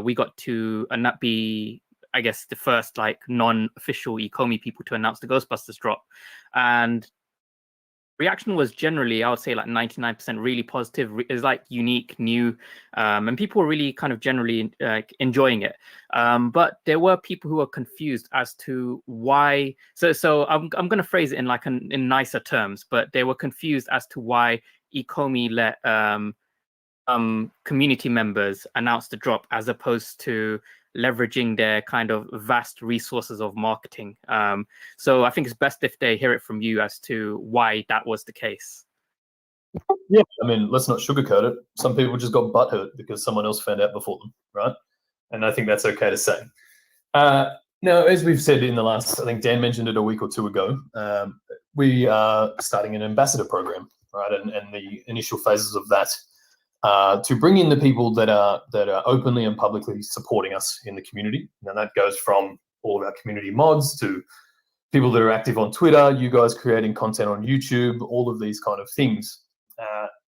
we got to be, I guess, the first like non-official Ecomi people to announce the Ghostbusters drop. And reaction was generally, I would say, like 99% really positive. It's like unique, new, and people were really kind of generally enjoying it. But there were people who were confused as to why. So I'm going to phrase it in like in nicer terms, but they were confused as to why Ecomi let community members announce the drop as opposed to leveraging their kind of vast resources of marketing. So I think it's best if they hear it from you as to why that was the case. Yeah, I mean, let's not sugarcoat it. Some people just got butthurt because someone else found out before them, right? And I think that's okay to say. Now, as we've said in the last, I think Dan mentioned it a week or two ago, we are starting an ambassador program, right? And the initial phases of that to bring in the people that are openly and publicly supporting us in the community. And that goes from all of our community mods to people that are active on Twitter, you guys creating content on YouTube, all of these kind of things.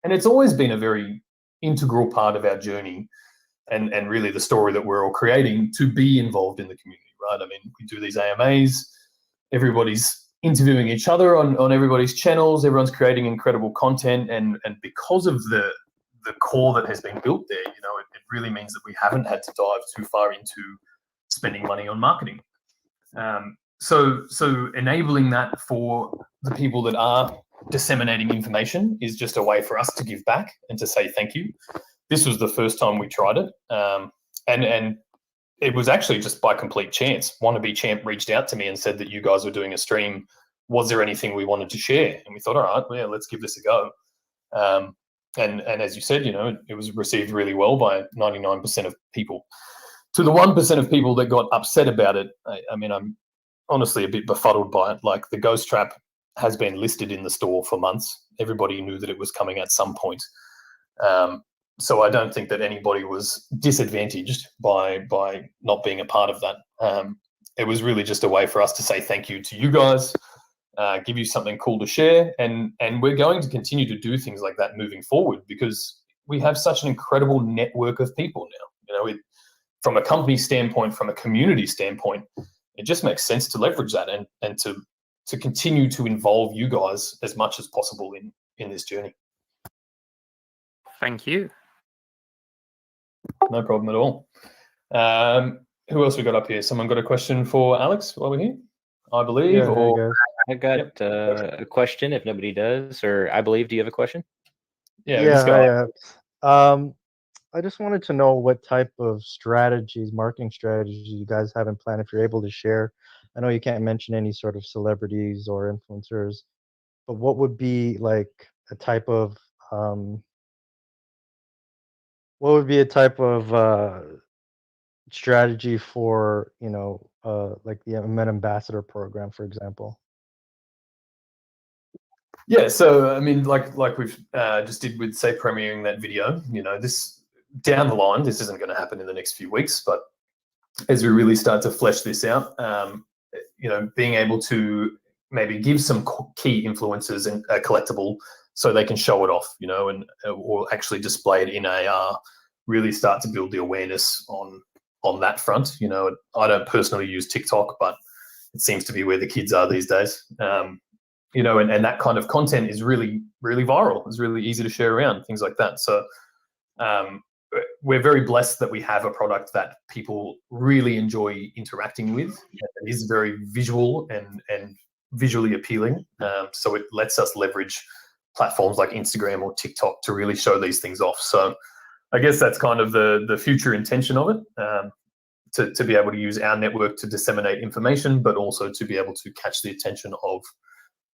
And it's always been a very integral part of our journey and really the story that we're all creating to be involved in the community, right? I mean, we do these AMAs, everybody's interviewing each other on everybody's channels, everyone's creating incredible content, and because of the core that has been built there, you know, it really means that we haven't had to dive too far into spending money on marketing. So enabling that for the people that are disseminating information is just a way for us to give back and to say thank you. This was the first time we tried it, and it was actually just by complete chance. Wannabe Champ reached out to me and said that you guys were doing a stream. Was there anything we wanted to share? And we thought, all right, well, yeah, let's give this a go. And as you said, you know, it was received really well by 99% of people. To the 1% of people that got upset about it, I mean, I'm honestly a bit befuddled by it. Like, the Ghost Trap has been listed in the store for months. Everybody knew that it was coming at some point. So I don't think that anybody was disadvantaged by not being a part of that. It was really just a way for us to say thank you to you guys, give you something cool to share, and we're going to continue to do things like that moving forward because we have such an incredible network of people now. You know, from a company standpoint, from a community standpoint, it just makes sense to leverage that and to continue to involve you guys as much as possible in this journey. Thank you. No problem at all. Who else we got up here? Someone got a question for Alex while we're here? I believe. Yeah, or I got a question if nobody does, or I believe, do you have a question? yeah, Yeah, just go. I just wanted to know what type of strategies, marketing strategies you guys have in plan, if you're able to share. I know you can't mention any sort of celebrities or influencers, but what would be like a type of what would be a type of strategy for, like the Met Ambassador program, for example? Yeah, so I mean, like we've just did with, say, premiering that video. This down the line, this isn't going to happen in the next few weeks, but as we really start to flesh this out, being able to maybe give some key influencers a collectible so they can show it off, and or actually display it in AR, really start to build the awareness on that front. I don't personally use TikTok, but it seems to be where the kids are these days. And that kind of content is really, really viral. It's really easy to share around, things like that. So we're very blessed that we have a product that people really enjoy interacting with. It is very visual and visually appealing. So it lets us leverage platforms like Instagram or TikTok to really show these things off. So I guess that's kind of the future intention of it, to be able to use our network to disseminate information, but also to be able to catch the attention of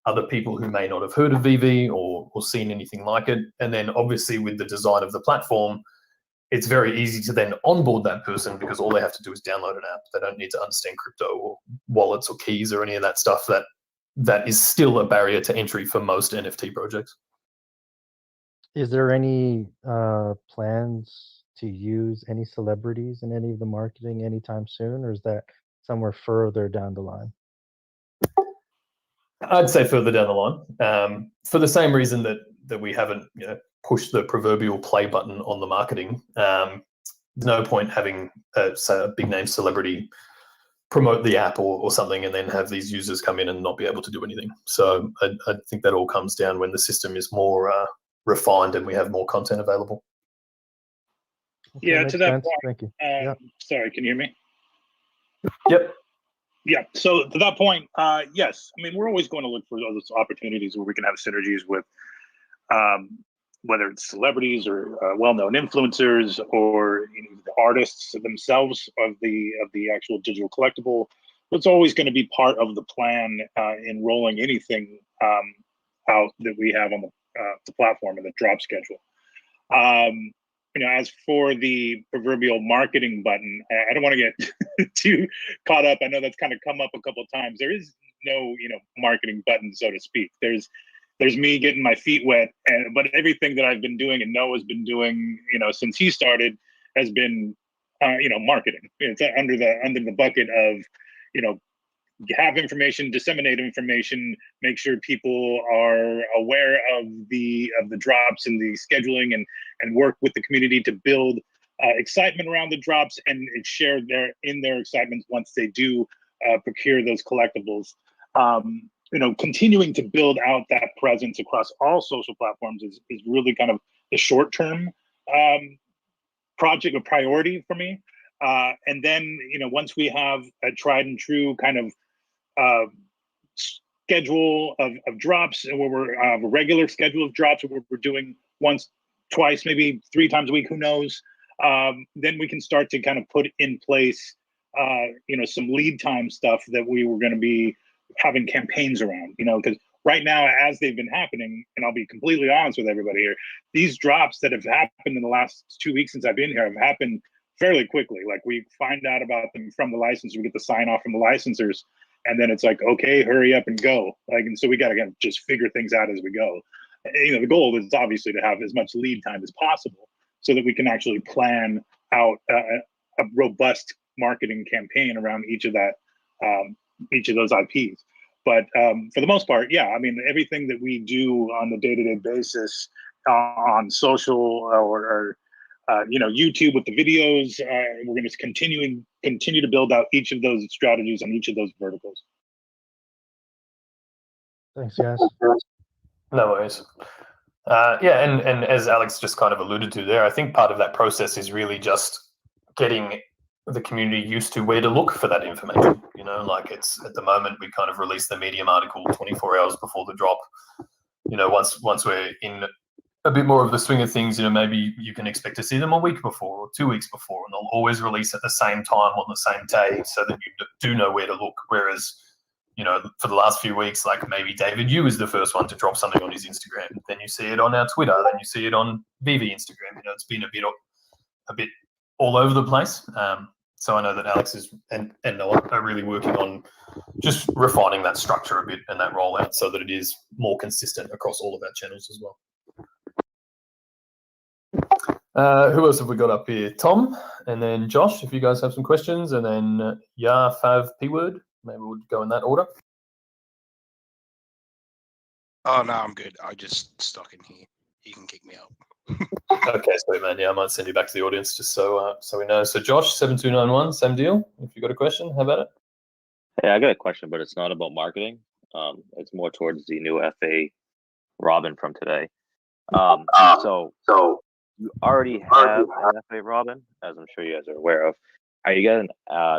other people who may not have heard of VV or seen anything like it. And then obviously with the design of the platform, it's very easy to then onboard that person because all they have to do is download an app. They don't need to understand crypto or wallets or keys or any of that stuff that is still a barrier to entry for most NFT projects. Is there any plans to use any celebrities in any of the marketing anytime soon, or is that somewhere further down the line? I'd say further down the line, for the same reason that we haven't pushed the proverbial play button on the marketing. There's no point having say a big name celebrity promote the app or something and then have these users come in and not be able to do anything. So I think that all comes down when the system is more refined and we have more content available. Okay, Yeah, makes to that sense. point. Thank you. Sorry, can you hear me? Yep. Yeah. So to that point, yes. I mean, we're always going to look for those opportunities where we can have synergies with, whether it's celebrities or well-known influencers or the artists themselves of the actual digital collectible. It's always going to be part of the plan in rolling anything out that we have on the platform and the drop schedule. As for the proverbial marketing button, I don't want to get too caught up. I know that's kind of come up a couple of times. There is no, marketing button, so to speak. There's me getting my feet wet, but everything that I've been doing and Noah's been doing, since he started, has been, marketing. It's under the bucket of, have information, disseminate information, make sure people are aware of the drops and the scheduling, and work with the community to build excitement around the drops and share their excitement once they do procure those collectibles. Continuing to build out that presence across all social platforms is really kind of the short-term project or priority for me. And then, once we have a tried and true kind of schedule of drops, and where we're a regular schedule of drops, where we're doing once, twice, maybe 3 times a week, who knows, then we can start to kind of put in place some lead time stuff that we were going to be having campaigns around, because right now, as they've been happening, and I'll be completely honest with everybody here, these drops that have happened in the last 2 weeks since I've been here have happened fairly quickly. Like, we find out about them from the licensor, we get the sign off from the licensors, and then it's like, okay, hurry up and go. And so we got to just figure things out as we go. The goal is obviously to have as much lead time as possible so that we can actually plan out a robust marketing campaign around each of those IPs. But for the most part, yeah, I mean, everything that we do on the day-to-day basis on social or YouTube with the videos, we're going to continue to build out each of those strategies on each of those verticals. Thanks, guys. No worries. And as Alex just kind of alluded to there, I think part of that process is really just getting the community used to where to look for that information. You know, like it's at the moment we kind of release the Medium article 24 hours before the drop. You know, once we're in a bit more of the swing of things, you know, maybe you can expect to see them a week before or 2 weeks before, and they'll always release at the same time on the same day so that you do know where to look. Whereas, you know, for the last few weeks, like maybe David Yu is the first one to drop something on his Instagram. Then you see it on our Twitter. Then you see it on VV Instagram. You know, it's been a bit all over the place. So I know that Alex and Noah are really working on just refining that structure a bit and that rollout so that it is more consistent across all of our channels as well. Who else have we got up here? Tom, and then Josh, if you guys have some questions, and then Fav, P-word. Maybe we'll go in that order. Oh, no, I'm good. I just stuck in here. You can kick me out. Okay, sweet, man. Yeah, I might send you back to the audience just so we know. So Josh, 7291, same deal. If you got a question, how about it? Hey, I got a question, but it's not about marketing. It's more towards the new FA Robin from today. So you already have an FA Robin, as I'm sure you guys are aware of. Are you guys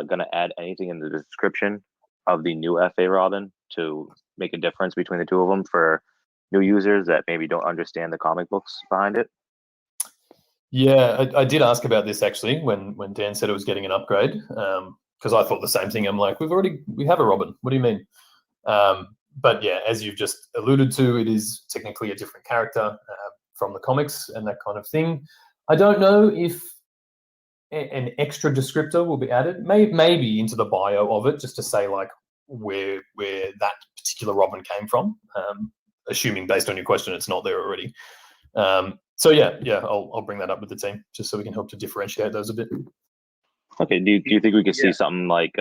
gonna add anything in the description of the new FA Robin to make a difference between the two of them for new users that maybe don't understand the comic books behind it? Yeah, I did ask about this actually when Dan said it was getting an upgrade, because I thought the same thing. I'm like, we have a Robin. What do you mean? But yeah, as you've just alluded to, it is technically a different character from the comics and that kind of thing. I don't know if an extra descriptor will be added, maybe into the bio of it, just to say like where that particular Robin came from. Assuming based on your question, it's not there already. So yeah, I'll bring that up with the team just so we can help to differentiate those a bit. Okay. Do you think we could see something like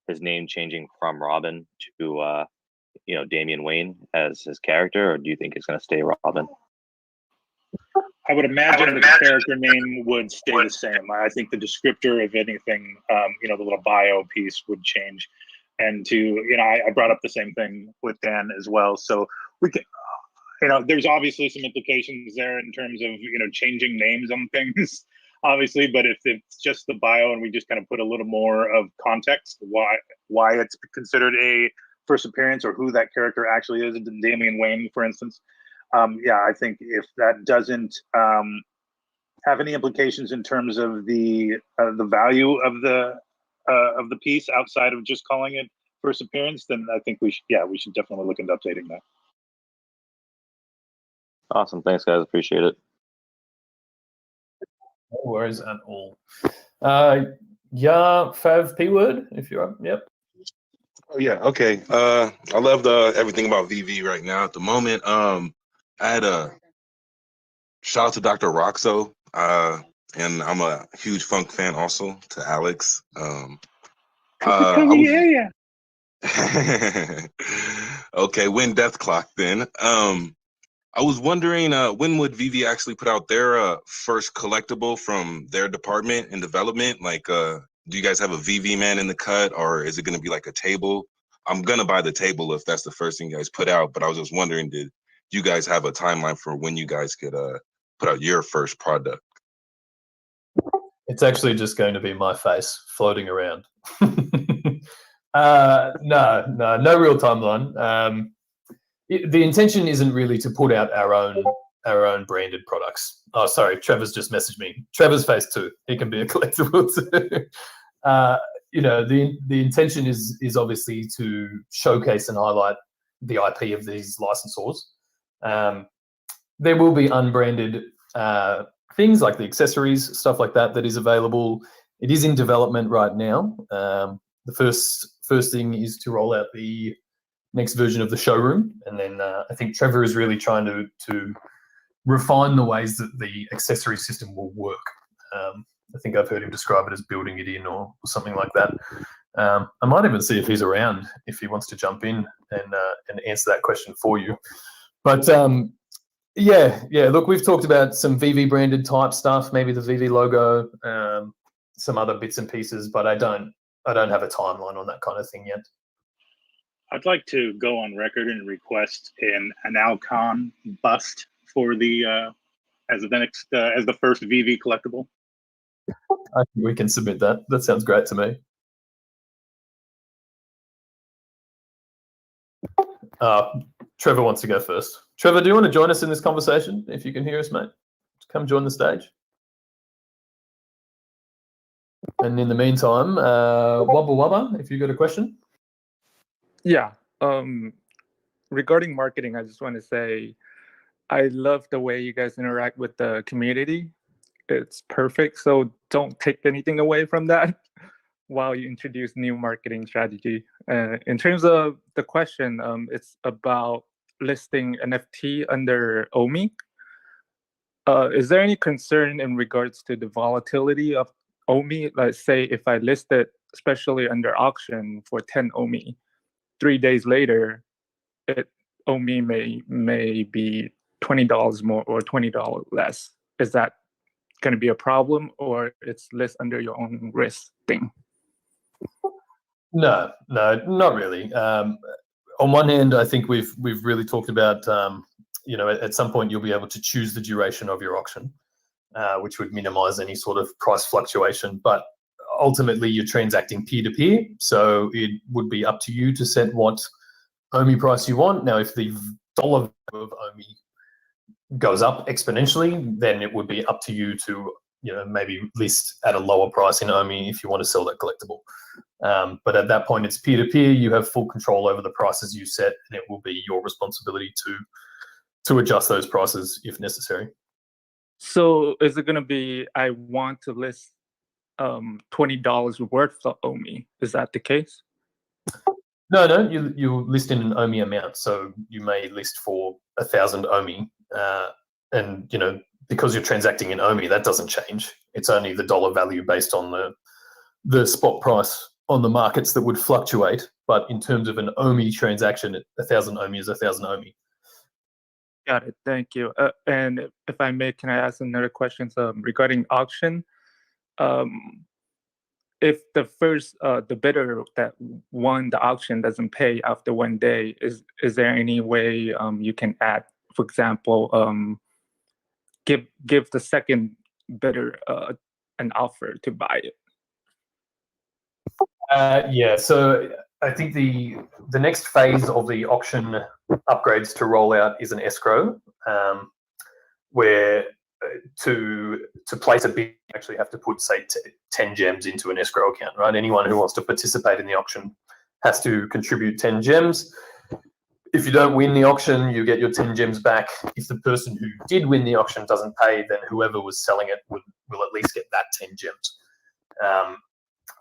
his name changing from Robin to Damian Wayne as his character, or do you think it's going to stay Robin? I would imagine the character name would stay the same. I think the descriptor, if anything, the little bio piece would change. And I brought up the same thing with Dan as well. So we can, there's obviously some implications there in terms of, changing names on things, obviously. But if it's just the bio and we just kind of put a little more of context, why it's considered a first appearance or who that character actually is, Damian Wayne, for instance. I think if that doesn't have any implications in terms of the value of the piece outside of just calling it first appearance, then I think we should definitely look into updating that. Awesome, thanks guys, appreciate it. No worries at all. Fav, P-word, if you're up. Yep. Oh yeah, okay. I love everything about VV right now at the moment. I had a shout out to Dr. Roxo, and I'm a huge Funk fan also, to Alex. Okay, when Death Clock then. I was wondering when would VV actually put out their first collectible from their department in development? Like, do you guys have a VV man in the cut, or is it going to be like a table? I'm going to buy the table if that's the first thing you guys put out, but I was just wondering, did you guys have a timeline for when you guys could put out your first product? It's actually just going to be my face floating around. No real timeline. The intention isn't really to put out our own branded products. Oh, sorry, Trevor's just messaged me. Trevor's face too. He can be a collectible too. The intention is obviously to showcase and highlight the IP of these licensors. There will be unbranded things like the accessories, stuff like that is available. It is in development right now. The first thing is to roll out the next version of the showroom, and then I think Trevor is really trying to refine the ways that the accessory system will work. I think I've heard him describe it as building it in or something like that. I might even see if he's around, if he wants to jump in and answer that question for you. But look, we've talked about some VV branded type stuff, maybe the VV logo, some other bits and pieces, but I don't have a timeline on that kind of thing yet. I'd like to go on record and request an Alcon bust for the as the first VV collectible. I think we can submit that. That sounds great to me. Trevor wants to go first. Trevor, do you want to join us in this conversation? If you can hear us, mate, come join the stage. And in the meantime, Wubba Wubba, if you got a question. Yeah. Regarding marketing, I just want to say I love the way you guys interact with the community. It's perfect. So don't take anything away from that while you introduce new marketing strategy. In terms of the question, it's about listing NFT under OMI. Is there any concern in regards to the volatility of OMI? Let's say if I list it, especially under auction for 10 OMI, 3 days later, OMI may be $20 more or $20 less. Is that going to be a problem, or it's list under your own risk thing? No, not really. On one hand, I think we've really talked about, at some point you'll be able to choose the duration of your auction, which would minimize any sort of price fluctuation. But ultimately, you're transacting peer-to-peer, so it would be up to you to set what OMI price you want. Now, if the dollar value of OMI goes up exponentially, then it would be up to you to maybe list at a lower price in OMI if you want to sell that collectible. But at that point, it's peer-to-peer. You have full control over the prices you set, and it will be your responsibility to adjust those prices if necessary. So is it going to be, I want to list $20 worth of OMI? Is that the case? No, you list in an OMI amount. So you may list for 1,000 OMI, and because you're transacting in OMI, that doesn't change. It's only the dollar value based on the spot price on the markets that would fluctuate. But in terms of an OMI transaction, 1,000 OMI is 1,000 OMI. Got it. Thank you. And if I may, can I ask another question regarding auction? If the bidder that won the auction doesn't pay after 1 day, is there any way you can add, for example, give the second bidder an offer to buy it? Yeah, so I think the next phase of the auction upgrades to roll out is an escrow, where to place a bid, you actually have to put, say, 10 gems into an escrow account, right? Anyone who wants to participate in the auction has to contribute 10 gems. If you don't win the auction, you get your 10 gems back. If the person who did win the auction doesn't pay, then whoever was selling it will at least get that 10 gems.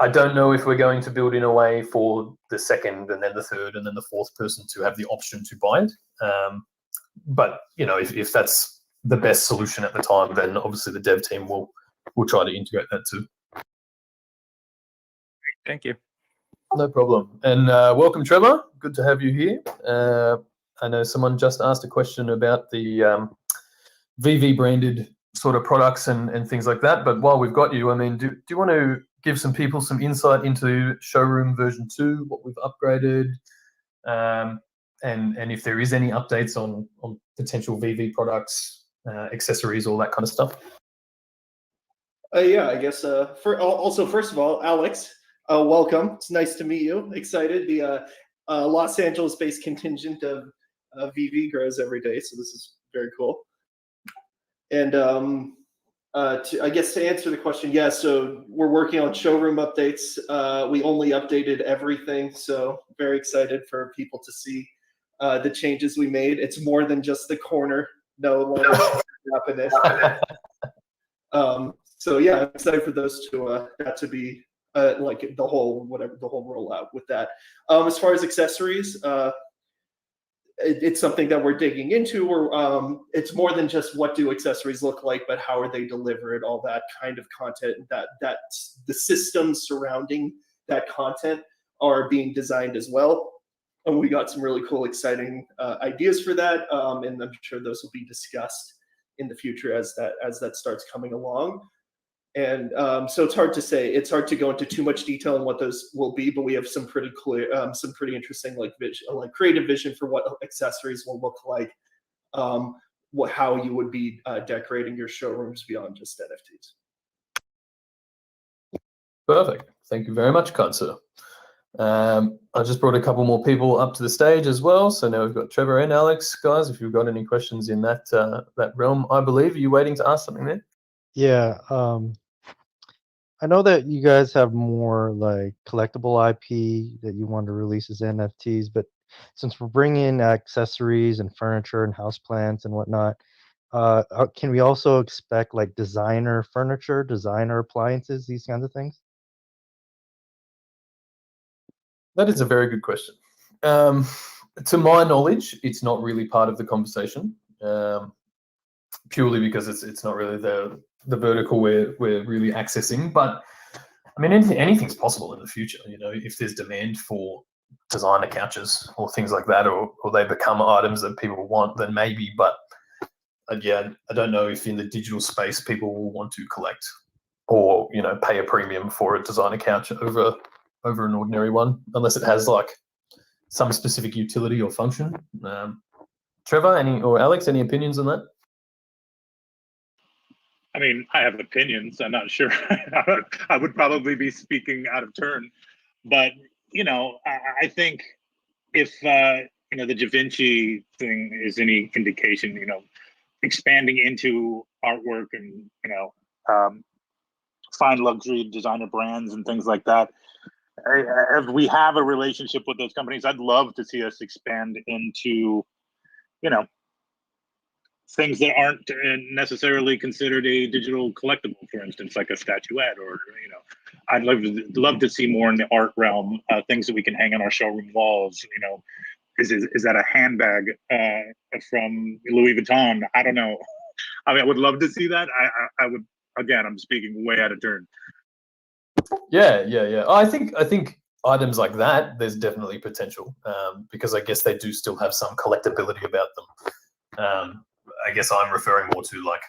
I don't know if we're going to build in a way for the second and then the third and then the fourth person to have the option to buy it. But if that's the best solution at the time, then obviously the dev team will try to integrate that too. Thank you. No problem. And welcome, Trevor. Good to have you here. I know someone just asked a question about the VV branded sort of products and things like that. But while we've got you, I mean, do you want to give some people some insight into Showroom version 2, what we've upgraded, and if there is any updates on potential VV products, accessories, all that kind of stuff? Yeah, I guess. First of all, Alex, welcome. It's nice to meet you. Excited. The Los Angeles-based contingent of VV grows every day, so this is very cool. And I guess to answer the question, yeah, so we're working on showroom updates. We only updated everything, so very excited for people to see the changes we made. It's more than just the corner. No longer happiness. So yeah, I'm excited for those to be like the whole rollout with that. As far as accessories, it's something that we're digging into. It's more than just what do accessories look like, but how are they delivered, all that kind of content, that the systems surrounding that content are being designed as well. And we got some really cool, exciting ideas for that, and I'm sure those will be discussed in the future as that starts coming along. And so it's hard to say. It's hard to go into too much detail on what those will be, but we have some pretty clear, some pretty interesting creative vision for what accessories will look like, how you would be decorating your showrooms beyond just NFTs. Perfect. Thank you very much, kind sir. I just brought a couple more people up to the stage as well. So now we've got Trevor and Alex. Guys, if you've got any questions in that that realm, I believe. Are you waiting to ask something there? Yeah, I know that you guys have more like collectible IP that you want to release as NFTs, but since we're bringing accessories and furniture and houseplants and whatnot, can we also expect like designer furniture, designer appliances, these kinds of things? That is a very good question. To my knowledge, it's not really part of the conversation, purely because it's not really the vertical we're really accessing. But I mean, anything's possible in the future. You know, if there's demand for designer couches or things like that, or they become items that people want, then maybe. But again, I don't know if in the digital space people will want to collect or, you know, pay a premium for a designer couch over an ordinary one, unless it has like some specific utility or function. Trevor, or Alex, any opinions on that? I mean, I have opinions. I'm not sure. I would probably be speaking out of turn, but you know, I think if you know, the Da Vinci thing is any indication, you know, expanding into artwork and, you know, fine luxury designer brands and things like that. If we have a relationship with those companies, I'd love to see us expand into, you know, things that aren't necessarily considered a digital collectible, for instance, like a statuette, or, you know, I'd love to see more in the art realm, things that we can hang on our showroom walls. You know, is that a handbag from Louis Vuitton? I don't know. I mean, I would love to see that. I would. Again, I'm speaking way out of turn. Yeah. I think items like that, there's definitely potential, because I guess they do still have some collectability about them. I guess I'm referring more to like,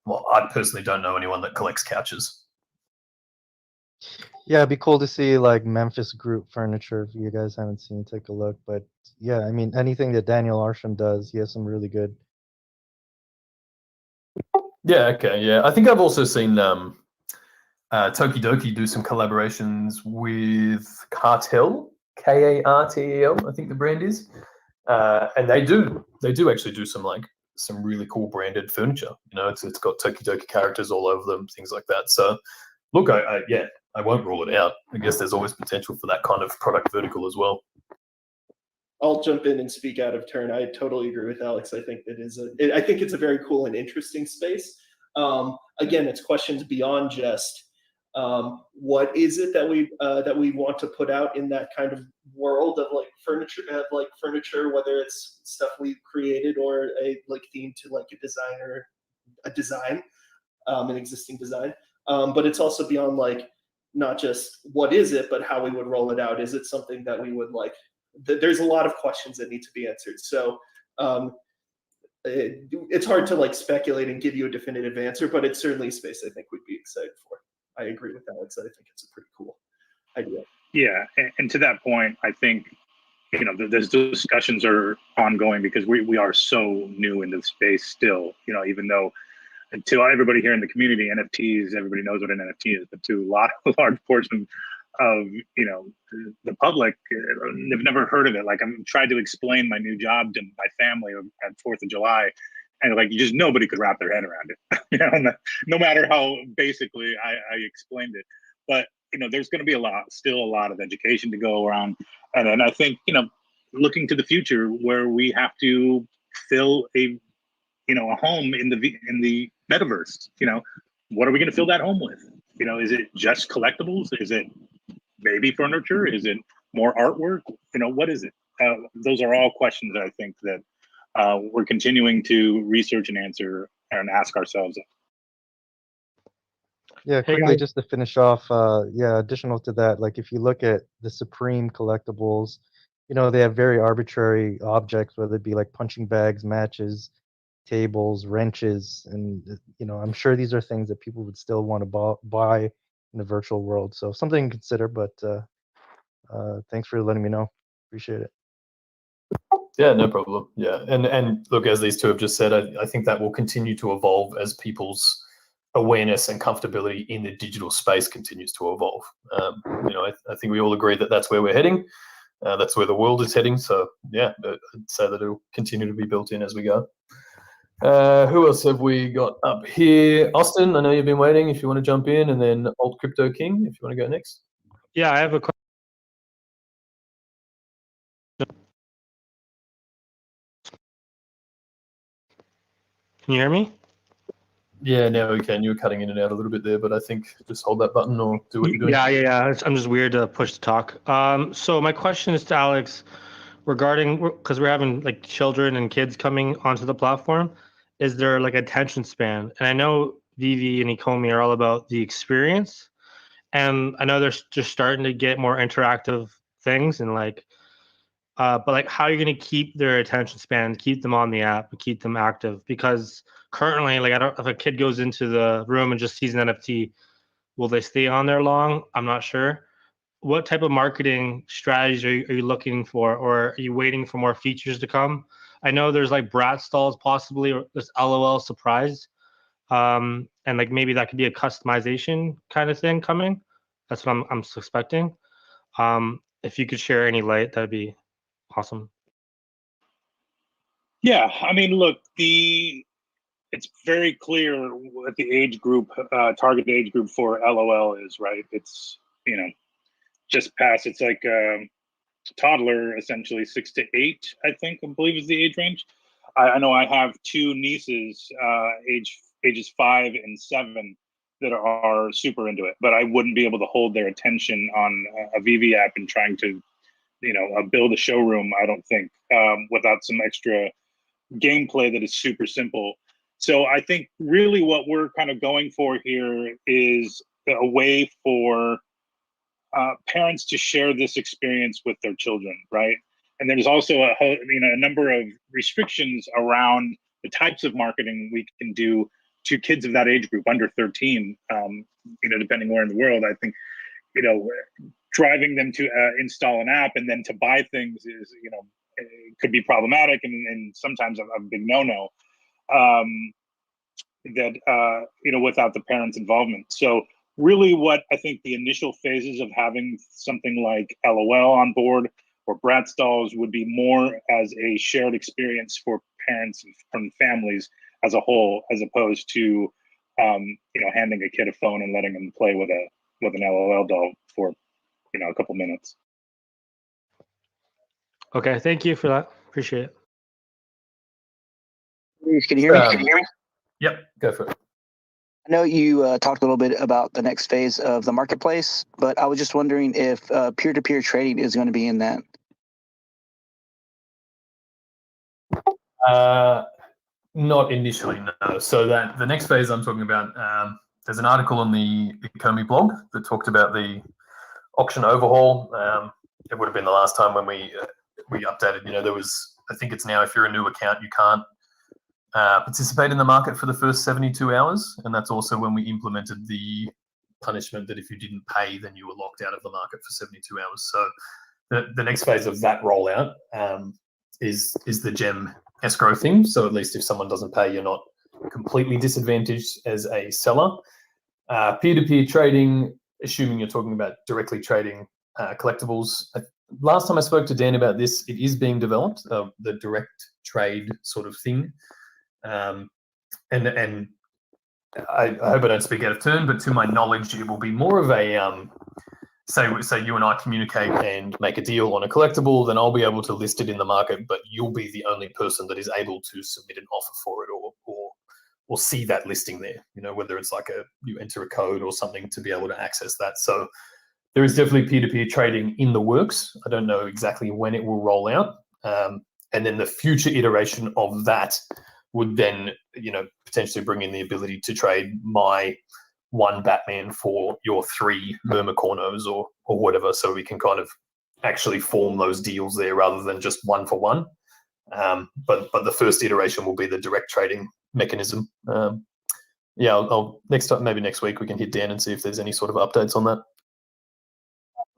well, I personally don't know anyone that collects couches. Yeah, it'd be cool to see like Memphis group furniture. If you guys haven't seen, take a look. But yeah, I mean, anything that Daniel Arsham does, he has some really good. Yeah, okay, yeah. I think I've also seen Tokidoki do some collaborations with Cartel, Kartel, I think the brand is, and they do actually do some really cool branded furniture. You know, it's got Tokidoki characters all over them, things like that. So, look, I won't rule it out. I guess there's always potential for that kind of product vertical as well. I'll jump in and speak out of turn. I totally agree with Alex. I think I think it's a very cool and interesting space. Again, it's questions beyond just what is it that we want to put out in that kind of world of like furniture, whether it's stuff we've created or a like theme to like a design, an existing design. But it's also beyond like not just what is it, but how we would roll it out. Is it something that we would like? There's a lot of questions that need to be answered. So it's hard to like speculate and give you a definitive answer, but it's certainly a space I think we'd be excited for. I agree with Alex. I think it's a pretty cool idea. Yeah, and to that point, I think, you know, those discussions are ongoing because we are so new in this space still. You know, even though to everybody here in the community, NFTs, everybody knows what an NFT is, but to a large portion of, you know, the public, they've never heard of it. Like, I'm trying to explain my new job to my family at 4th of July, and like, just nobody could wrap their head around it. You know, no matter how basically I explained it. But you know, there's going to be still a lot of education to go around, and then I think, you know, looking to the future where we have to fill a home in the metaverse. You know, what are we going to fill that home with? You know, is it just collectibles? Is it baby furniture? Is it more artwork? You know, what is it? Those are all questions that I think that we're continuing to research and answer and ask ourselves. Yeah, quickly just to finish off, yeah, additional to that, like if you look at the Supreme collectibles, you know, they have very arbitrary objects, whether it be like punching bags, matches, tables, wrenches, and you know, I'm sure these are things that people would still want to buy in the virtual world. So something to consider, but thanks for letting me know. Appreciate it. Yeah, no problem. Yeah, and look, as these two have just said, I think that will continue to evolve as people's awareness and comfortability in the digital space continues to evolve. I think we all agree that that's where we're heading. That's where the world is heading. So yeah, I'd say that it'll continue to be built in as we go. Who else have we got up here? Austin, I know you've been waiting. If you want to jump in, and then Old Crypto King, if you want to go next. Yeah, I have a question. Can you hear me? Yeah, now we can. You were cutting in and out a little bit there, but I think just hold that button or do what you're doing. Yeah. I'm just weird to push to talk. So my question is to Alex regarding, because we're having like children and kids coming onto the platform. Is there like attention span? And I know Vivi and Ecomi are all about the experience, and I know they're just starting to get more interactive things and like, but like how are you going to keep their attention span, keep them on the app, and keep them active? Because currently, like, I don't, if a kid goes into the room and just sees an NFT, will they stay on there long? I'm not sure. What type of marketing strategies are you looking for, or are you waiting for more features to come? I know there's like Brat stalls possibly, or this LOL surprise, and like maybe that could be a customization kind of thing coming. That's what I'm suspecting. If you could share any light, that'd be awesome. Yeah, I mean, look, it's very clear what the age group, target age group for LOL is, right? It's, just past, it's like toddler, essentially 6 to 8, I believe is the age range. I know I have 2 nieces, ages 5 and 7, that are super into it, but I wouldn't be able to hold their attention on a VV app and trying to, build a showroom, I don't think, without some extra gameplay that is super simple. So I think really what we're kind of going for here is a way for parents to share this experience with their children, right? And there's also a number of restrictions around the types of marketing we can do to kids of that age group, under 13. Depending where in the world, I think, driving them to install an app and then to buy things is, it could be problematic and sometimes a big no-no. Without the parents' involvement. So really what I think the initial phases of having something like LOL on board or Brat stalls would be more as a shared experience for parents and families as a whole, as opposed to, handing a kid a phone and letting them play with an LOL doll for, a couple minutes. Okay, thank you for that. Appreciate it. Can you hear me? Yep, go for it. I know you talked a little bit about the next phase of the marketplace, but I was just wondering if peer-to-peer trading is going to be in that. Not initially, no. So that the next phase I'm talking about, there's an article on the Ecomi blog that talked about the auction overhaul. It would have been the last time when we updated. There was, I think it's now, if you're a new account, you can't participate in the market for the first 72 hours. And that's also when we implemented the punishment that if you didn't pay, then you were locked out of the market for 72 hours. So the next phase of that rollout is the gem escrow thing. So at least if someone doesn't pay, you're not completely disadvantaged as a seller. Peer-to-peer trading, assuming you're talking about directly trading collectibles. Last time I spoke to Dan about this, it is being developed, the direct trade sort of thing. And I hope I don't speak out of turn, but to my knowledge, it will be more of a say you and I communicate and make a deal on a collectible, then I'll be able to list it in the market, but you'll be the only person that is able to submit an offer for it or see that listing there. Whether it's like you enter a code or something to be able to access that. So there is definitely peer-to-peer trading in the works. I don't know exactly when it will roll out, and then the future iteration of that would then, potentially bring in the ability to trade my 1 Batman for your 3 Mermacornos or whatever, so we can kind of actually form those deals there rather than just 1 for 1. But the first iteration will be the direct trading mechanism. I'll next time, maybe next week, we can hit Dan and see if there's any sort of updates on that.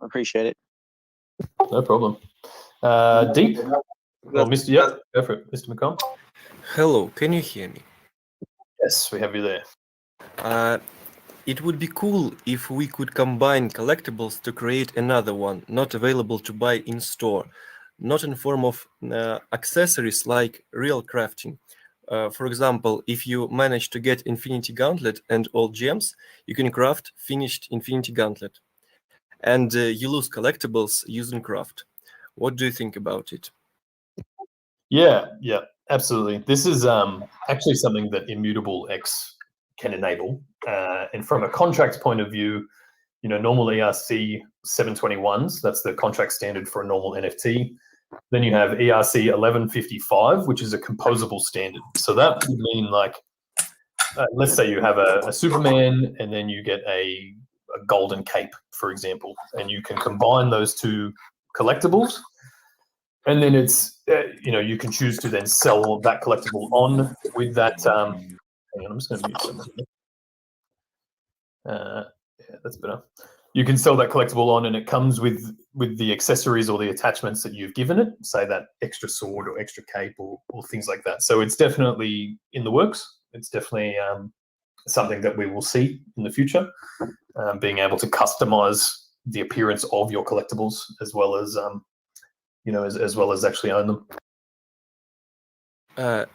I appreciate it. No problem. Deep? Well, Mr. Yeah, go for it, Mr. McComb. Hello, can you hear me? Yes, we have you there. Uh, it would be cool if we could combine collectibles to create another one, not available to buy in store, not in form of accessories like real crafting. For example, if you manage to get Infinity Gauntlet and all gems, you can craft finished Infinity Gauntlet. And you lose collectibles using craft. What do you think about it? Yeah, absolutely. This is actually something that Immutable X can enable. And from a contract point of view, normal ERC 721s, that's the contract standard for a normal NFT. Then you have ERC 1155, which is a composable standard. So that would mean let's say you have a Superman and then you get a golden cape, for example, and you can combine those two collectibles. And then it's, you can choose to then sell that collectible on with that. Hang on, I'm just going to mute something. Yeah, that's better. You can sell that collectible on, and it comes with the accessories or the attachments that you've given it, say that extra sword or extra cape or things like that. So it's definitely in the works. It's definitely something that we will see in the future, being able to customize the appearance of your collectibles as well as as well as actually own them.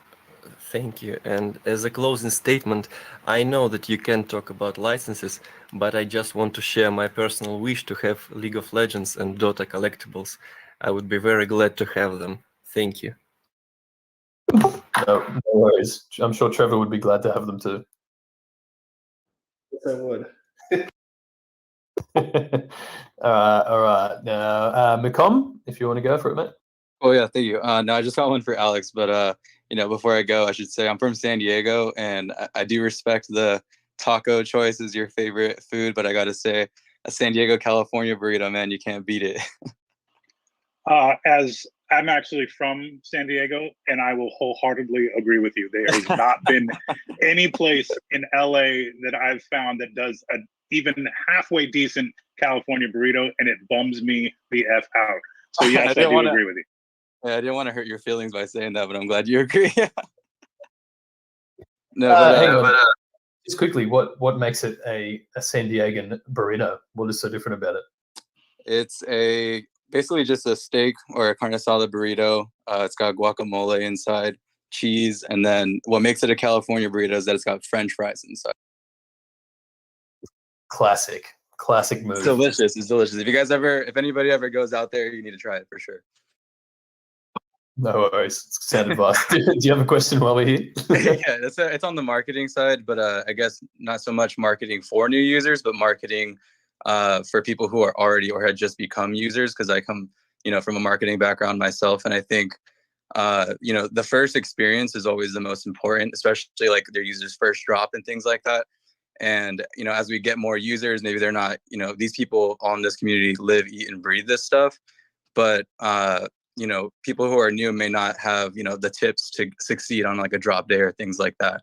Thank you. And as a closing statement, I know that you can't talk about licenses, but I just want to share my personal wish to have League of Legends and Dota collectibles. I would be very glad to have them. Thank you. No worries. I'm sure Trevor would be glad to have them too. Yes, I would. All right. Now, Macom, if you want to go for it, mate. Oh yeah, thank you. No, I just got one for Alex, but before I go, I should say I'm from San Diego, and I do respect the taco choice as your favorite food, but I gotta say, a San Diego, California burrito, man, you can't beat it. As I'm actually from San Diego, and I will wholeheartedly agree with you. There has not been any place in LA that I've found that does an even halfway decent California burrito, and it bums me the F out. So yes, I do agree with you. Yeah, I didn't want to hurt your feelings by saying that, but I'm glad you agree. Hang on. Just quickly, what makes it a San Diegan burrito? What is so different about it? It's basically just a steak or a carne asada burrito. It's got guacamole inside, cheese, and then what makes it a California burrito is that it's got French fries inside. Classic move. It's delicious. It's delicious. If anybody ever goes out there, you need to try it for sure. No worries. It's sound advice. Do you have a question while we're here? Yeah, it's on the marketing side, but I guess not so much marketing for new users, but marketing for people who are already or had just become users. Because I come, from a marketing background myself, and I think, the first experience is always the most important, especially like their users' first drop and things like that. And as we get more users, maybe they're not, these people on this community live, eat, and breathe this stuff, but people who are new may not have, the tips to succeed on like a drop day or things like that.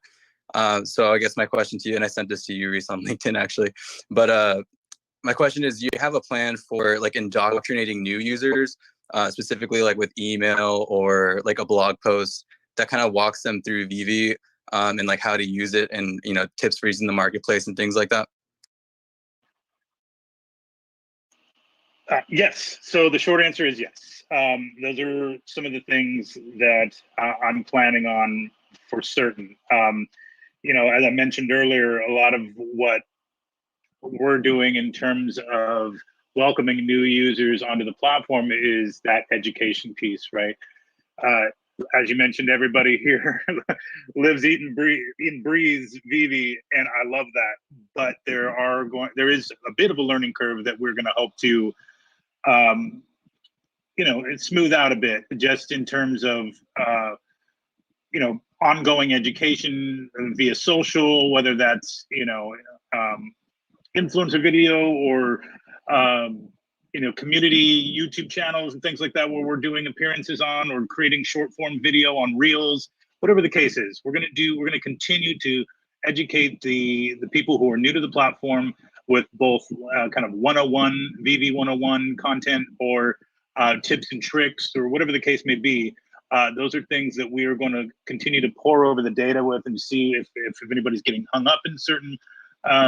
So I guess my question to you, and I sent this to you recently on LinkedIn actually, but my question is, do you have a plan for like indoctrinating new users, specifically like with email or like a blog post that kind of walks them through Vivi and like how to use it and, tips for using the marketplace and things like that? Yes. So the short answer is yes. Those are some of the things that I'm planning on for certain. As I mentioned earlier, a lot of what we're doing in terms of welcoming new users onto the platform is that education piece, right? As you mentioned, everybody here lives, eat, and breathes Vivi, and I love that. But there is a bit of a learning curve that we're going to hope to smooth out a bit, just in terms of ongoing education via social, whether that's influencer video or community YouTube channels and things like that, where we're doing appearances on or creating short form video on Reels, whatever the case is. We're going to continue to educate the people who are new to the platform with both kind of 101 VV 101 content or tips and tricks or whatever the case may be Those are things that we are going to continue to pour over the data with and see if anybody's getting hung up in certain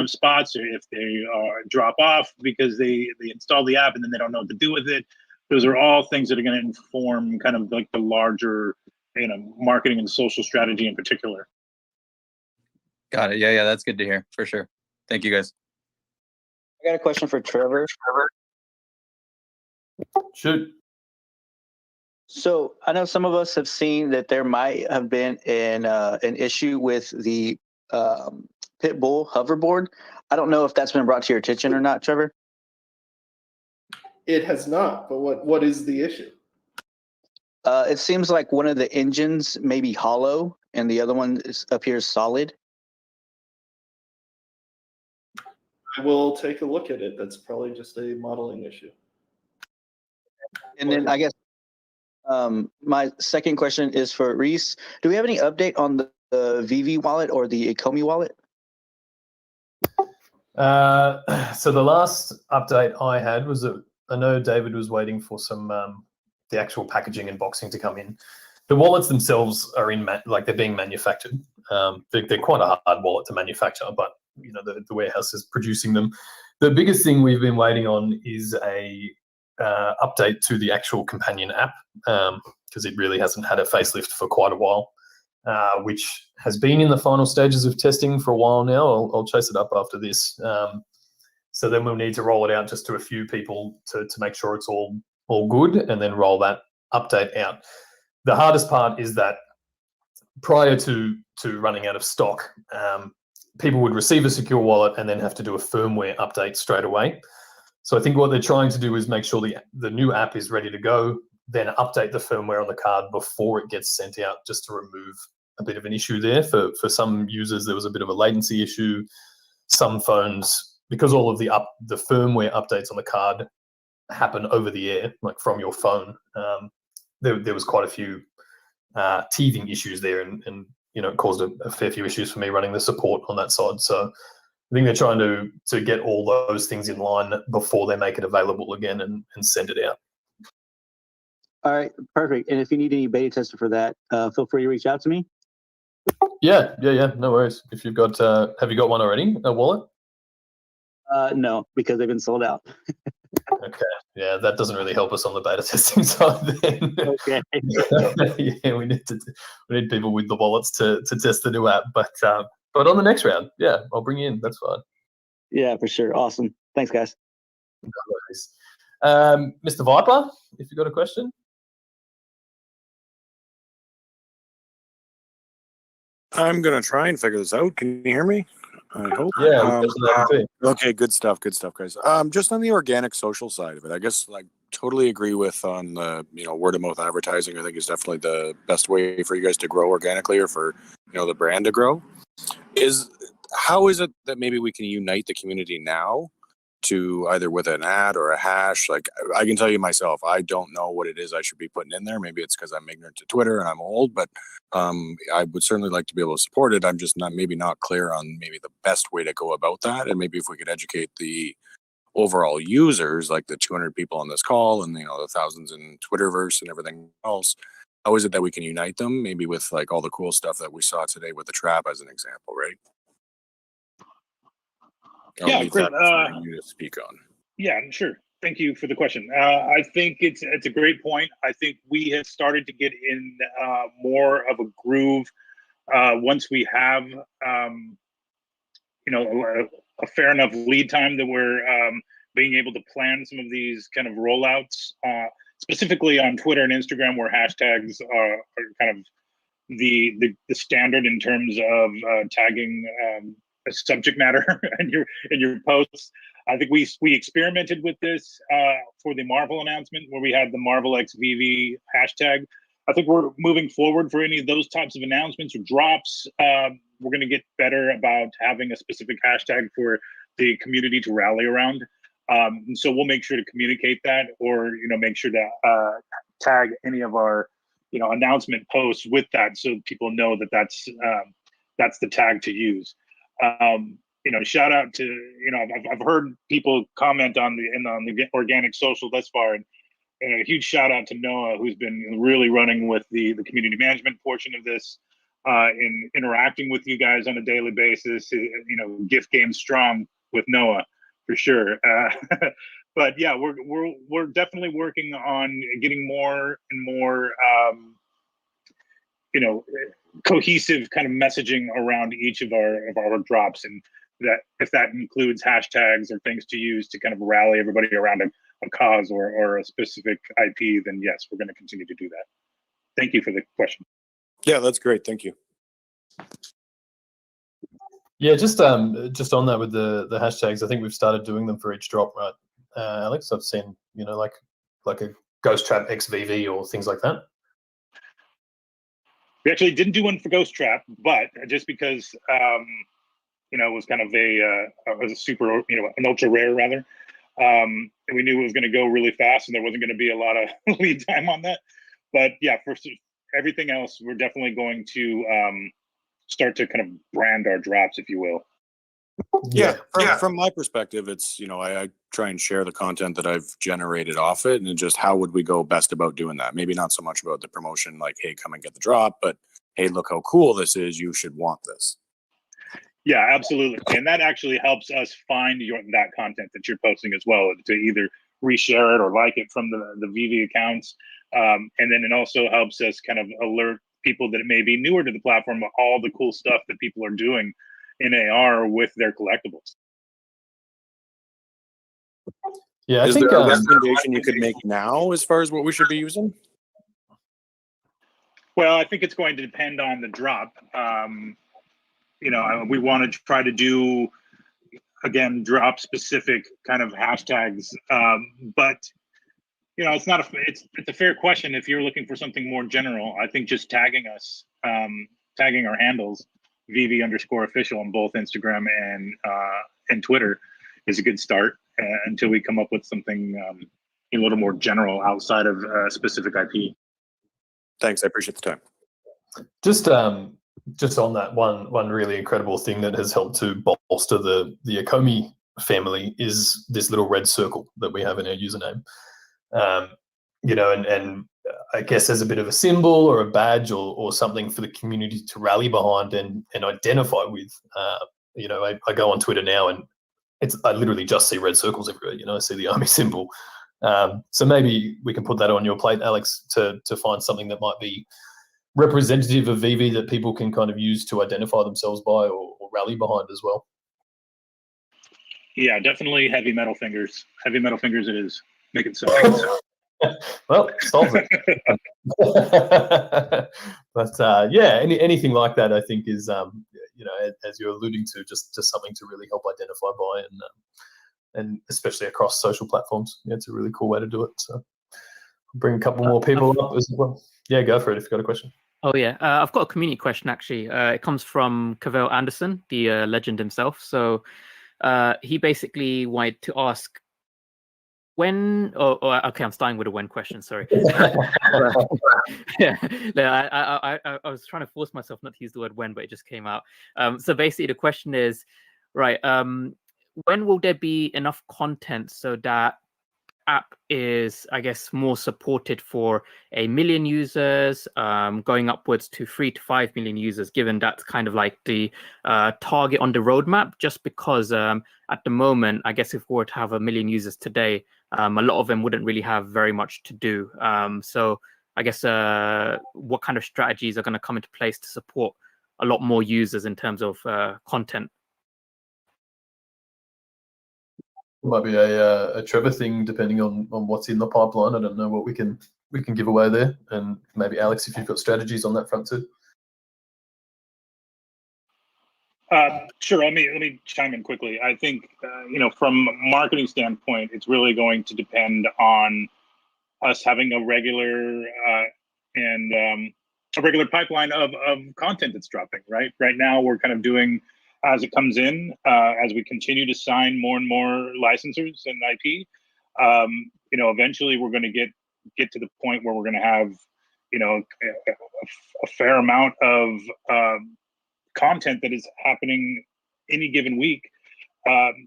spots, or if they drop off because they install the app and then they don't know what to do with it. Those are all things that are going to inform kind of like the larger, marketing and social strategy in particular. Got it. Yeah, that's good to hear for sure. Thank you, guys. I got a question for Trevor. Shoot. So I know some of us have seen that there might have been an issue with the Pitbull hoverboard. I don't know if that's been brought to your attention or not, Trevor. It has not, but what is the issue? It seems like one of the engines may be hollow and the other one appears solid. I will take a look at it. That's probably just a modeling issue. And then I guess my second question is for Reese. Do we have any update on the VV wallet or the Ecomi wallet? So the last update I had was that I know David was waiting for some the actual packaging and boxing to come in. The wallets themselves are they're being manufactured. They're quite a hard wallet to manufacture, but the warehouse is producing them. The biggest thing we've been waiting on is a update to the actual companion app, because it really hasn't had a facelift for quite a while, which has been in the final stages of testing for a while now. I'll chase it up after this. So then we'll need to roll it out just to a few people to make sure it's all good, and then roll that update out. The hardest part is that prior to running out of stock, people would receive a secure wallet and then have to do a firmware update straight away. So I think what they're trying to do is make sure the new app is ready to go, then update the firmware on the card before it gets sent out, just to remove a bit of an issue there. For some users, there was a bit of a latency issue. Some phones, because all of the firmware updates on the card happen over the air, like from your phone, there was quite a few teething issues there, and it caused a fair few issues for me running the support on that side. So I think they're trying to get all those things in line before they make it available again and send it out. All right, perfect. And if you need any beta tester for that, feel free to reach out to me. Yeah, no worries. If you've got, have you got one already, a wallet? No, because they've been sold out. Okay, yeah, that doesn't really help us on the beta testing side then. Okay. Yeah, we need people with the wallets to test the new app, but on the next round, yeah, I'll bring you in. That's fine. Yeah, for sure. Awesome. Thanks, guys. No worries. Mr. Viper, if you've got a question. I'm going to try and figure this out. Can you hear me? I hope. Yeah. Okay, good stuff, guys. Just on the organic social side of it, I guess totally agree with on the word of mouth advertising. I think is definitely the best way for you guys to grow organically, or for the brand to grow. How is it that maybe we can unite the community now to either with an ad or a hash? Like, I can tell you myself, I don't know what it is I should be putting in there. Maybe it's because I'm ignorant to Twitter and I'm old, but I would certainly like to be able to support it. I'm just not clear on maybe the best way to go about that. And maybe if we could educate the overall users, like the 200 people on this call and the thousands in Twitterverse and everything else, how is it that we can unite them? Maybe with all the cool stuff that we saw today with the trap as an example, right? Yeah, great. For you to speak on. Yeah, sure. Thank you for the question. I think it's a great point. I think we have started to get in more of a groove once we have a fair enough lead time that we're being able to plan some of these kind of rollouts, specifically on Twitter and Instagram, where hashtags are kind of the standard in terms of tagging a subject matter in your posts. I think we experimented with this for the Marvel announcement, where we had the Marvel X VV hashtag. I think we're moving forward for any of those types of announcements or drops. We're going to get better about having a specific hashtag for the community to rally around. And so we'll make sure to communicate that, or make sure to tag any of our announcement posts with that, so people know that that's the tag to use. Shout out to I've heard people comment on the organic social thus far, and a huge shout out to Noah, who's been really running with the community management portion of this, in interacting with you guys on a daily basis. Gift game strong with Noah for sure. But yeah, we're definitely working on getting more and more cohesive kind of messaging around each of our drops, and that if that includes hashtags or things to use to kind of rally everybody around a cause or a specific IP, then yes, we're going to continue to do that. Thank you for the question. Yeah, that's great. Thank you. Yeah, just on that with the hashtags, I think we've started doing them for each drop, right, Alex? I've seen, like a Ghost Trap XVV or things like that. We actually didn't do one for Ghost Trap, but just because it was kind of a super, an ultra rare rather. And we knew it was going to go really fast, and there wasn't going to be a lot of lead time on that. But yeah, for everything else, we're definitely going to start to kind of brand our drops, if you will. Yeah, from my perspective, it's, I try and share the content that I've generated off it, and just how would we go best about doing that? Maybe not so much about the promotion, like, hey, come and get the drop, but hey, look how cool this is. You should want this. Yeah, absolutely. And that actually helps us find that content that you're posting as well, to either reshare it or like it from the VV accounts. And then it also helps us kind of alert people that may be newer to the platform of all the cool stuff that people are doing in AR with their collectibles. Yeah, Is there a recommendation you could make now as far as what we should be using? Well, I think it's going to depend on the drop. We want to try to do, again, drop specific kind of hashtags. But it's not it's a fair question. If you're looking for something more general, I think just tagging us, tagging our handles, VV_official on both Instagram and Twitter is a good start until we come up with something a little more general outside of specific IP. Thanks. I appreciate the time. Just on that, one really incredible thing that has helped to bolster the Akomi family is this little red circle that we have in our username. And I guess as a bit of a symbol or a badge or something for the community to rally behind and identify with. I go on Twitter now and I literally just see red circles everywhere. I see the army symbol. So maybe we can put that on your plate, Alex, to find something that might be representative of VV that people can kind of use to identify themselves by or rally behind as well. Yeah, definitely heavy metal fingers. Heavy metal fingers it is. Make it so. Well, solves it. But yeah, anything like that, I think is, as you're alluding to, just something to really help identify by, and especially across social platforms. Yeah, it's a really cool way to do it. So I'll bring a couple more people up as well. Yeah, go for it if you've got a question. Oh yeah, I've got a community question actually. It comes from Cavell Anderson, the legend himself. So he basically wanted to ask when. Okay, I'm starting with a when question. Sorry. Yeah, I was trying to force myself not to use the word when, but it just came out. So basically, the question is, right? When will there be enough content so that app is, I guess, more supported for 1 million users, going upwards to 3 to 5 million users, given that's kind of like the target on the roadmap? Just because at the moment, I guess if we were to have 1 million users today, a lot of them wouldn't really have very much to do. So I guess what kind of strategies are going to come into place to support a lot more users in terms of content? Might be a Trevor thing, depending on what's in the pipeline. I don't know what we can give away there, and maybe Alex, if you've got strategies on that front too. Sure. Let me chime in quickly. I think from a marketing standpoint, it's really going to depend on us having a regular pipeline of content that's dropping. Right now, we're kind of doing as it comes in, as we continue to sign more and more licensors and IP. Eventually we're going to get to the point where we're going to have a fair amount of content that is happening any given week.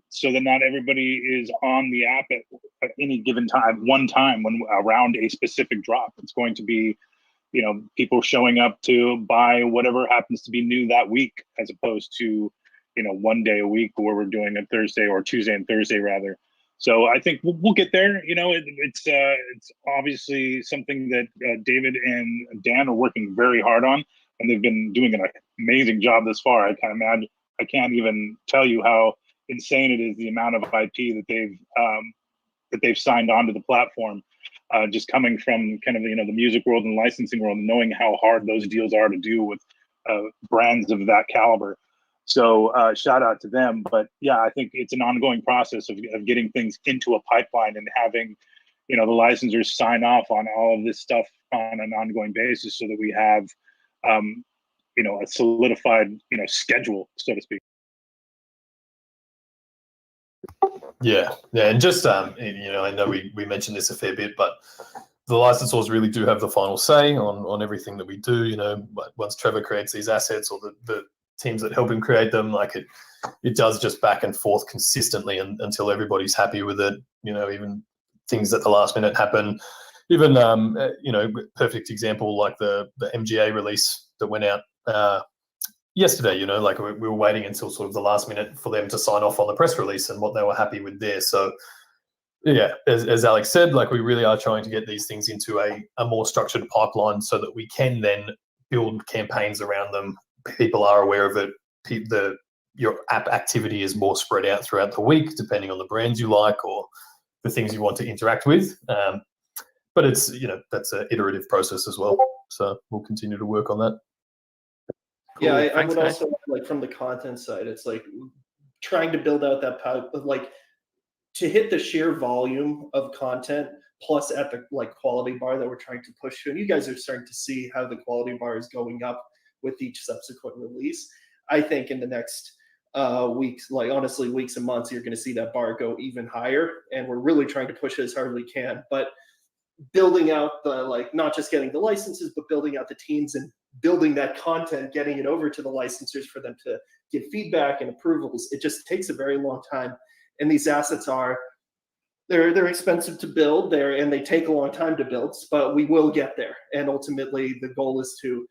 so that not everybody is on the app at any given time, one time when around a specific drop. It's going to be, people showing up to buy whatever happens to be new that week, as opposed to, one day a week where we're doing a Thursday or Tuesday and Thursday rather. So I think we'll get there. It's obviously something that David and Dan are working very hard on, and they've been doing an amazing job thus far. I can't even tell you how insane it is, the amount of IP that they've signed onto the platform. Just coming from kind of the music world and licensing world, and knowing how hard those deals are to do with brands of that caliber. So shout out to them. But yeah, I think it's an ongoing process of getting things into a pipeline and having the licensors sign off on all of this stuff on an ongoing basis, so that we have a solidified schedule, so to speak. Yeah, and just I know we mentioned this a fair bit, but the licensors really do have the final say on everything that we do. Once Trevor creates these assets, or the teams that help him create them, like it does just back and forth consistently until everybody's happy with it. Even things at the last minute happen. Even perfect example, like the MGA release that went out yesterday. Like we were waiting until sort of the last minute for them to sign off on the press release and what they were happy with there. So yeah, as Alex said, like we really are trying to get these things into a more structured pipeline, so that we can then build campaigns around them. People are aware of it. Your app activity is more spread out throughout the week, depending on the brands you like or the things you want to interact with. But it's that's an iterative process as well. So we'll continue to work on that. Cool. Yeah, I Thanks, would guys. also like from the content side, it's like trying to build out that pipe, like to hit the sheer volume of content, plus at the quality bar that we're trying to push to. And you guys are starting to see how the quality bar is going up with each subsequent release. I think in the next weeks, honestly, weeks and months, you're going to see that bar go even higher. And we're really trying to push it as hard as we can. But building out the not just getting the licenses, but building out the teams and building that content, getting it over to the licensors for them to give feedback and approvals. It just takes a very long time. And these assets they're expensive to build and they take a long time to build, but we will get there. And ultimately the goal is to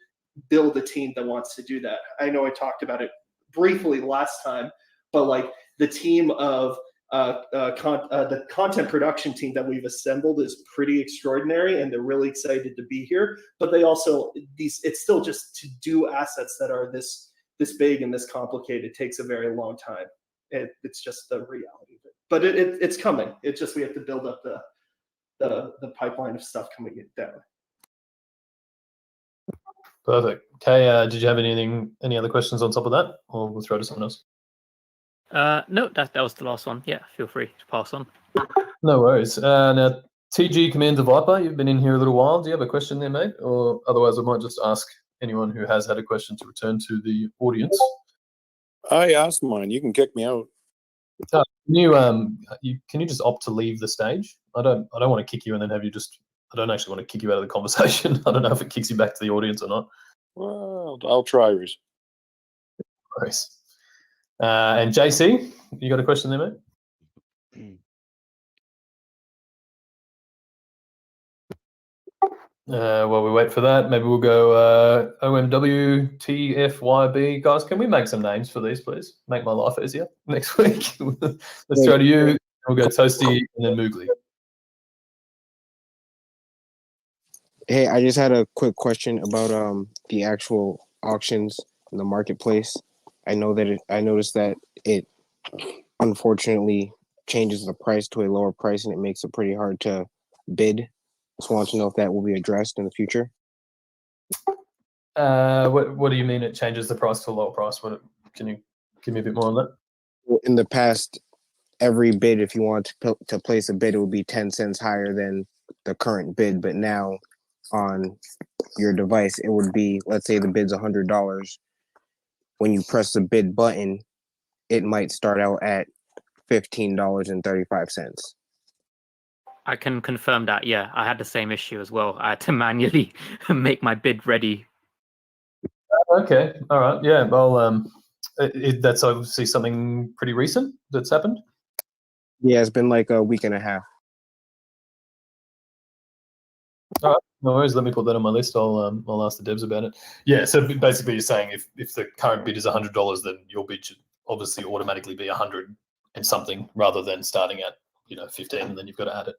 build a team that wants to do that. I know I talked about it briefly last time, but the team of the content production team that we've assembled is pretty extraordinary, and they're really excited to be here. But they also it's still just to do assets that are this big and this complicated takes a very long time. It's just the reality of it. But it's coming. It's just we have to build up the pipeline of stuff coming down. Perfect. Okay, did you have any other questions on top of that, or we'll throw to someone else? No, that was the last one. Yeah, feel free to pass on. No worries. Now, TG Commander Viper, you've been in here a little while. Do you have a question there, mate? Or otherwise, I might just ask anyone who has had a question to return to the audience. I asked mine. You can kick me out. Can you just opt to leave the stage? I don't want to kick you and then have you just. I don't actually want to kick you out of the conversation. I don't know if it kicks you back to the audience or not. Well, I'll try, Reese. Nice. And JC, you got a question there, mate? While we wait for that, maybe we'll go OMW, TFYB. Guys, can we make some names for these, please? Make my life easier next week. Let's throw to you. We'll go Toasty and then Moogly. Hey, I just had a quick question about the actual auctions in the marketplace. I noticed that it unfortunately changes the price to a lower price, and it makes it pretty hard to bid. Just want to know if that will be addressed in the future. What do you mean it changes the price to a lower price? Can you give me a bit more on that? Well, in the past, every bid, if you want to place a bid, it would be 10 cents higher than the current bid. But now on your device, it would be, let's say the bid's $100. When you press the bid button, it might start out at $15.35. I can confirm that. Yeah, I had the same issue as well. I had to manually make my bid ready. Okay. All right. Yeah. Well, That's obviously something pretty recent that's happened. Yeah, it's been like a week and a half. All right, no worries. Let me put that on my list. I'll ask the devs about it. Yeah. So basically, you're saying if the current bid is $100, then your bid should obviously automatically be 100 and something, rather than starting at 15 and then you've got to add it.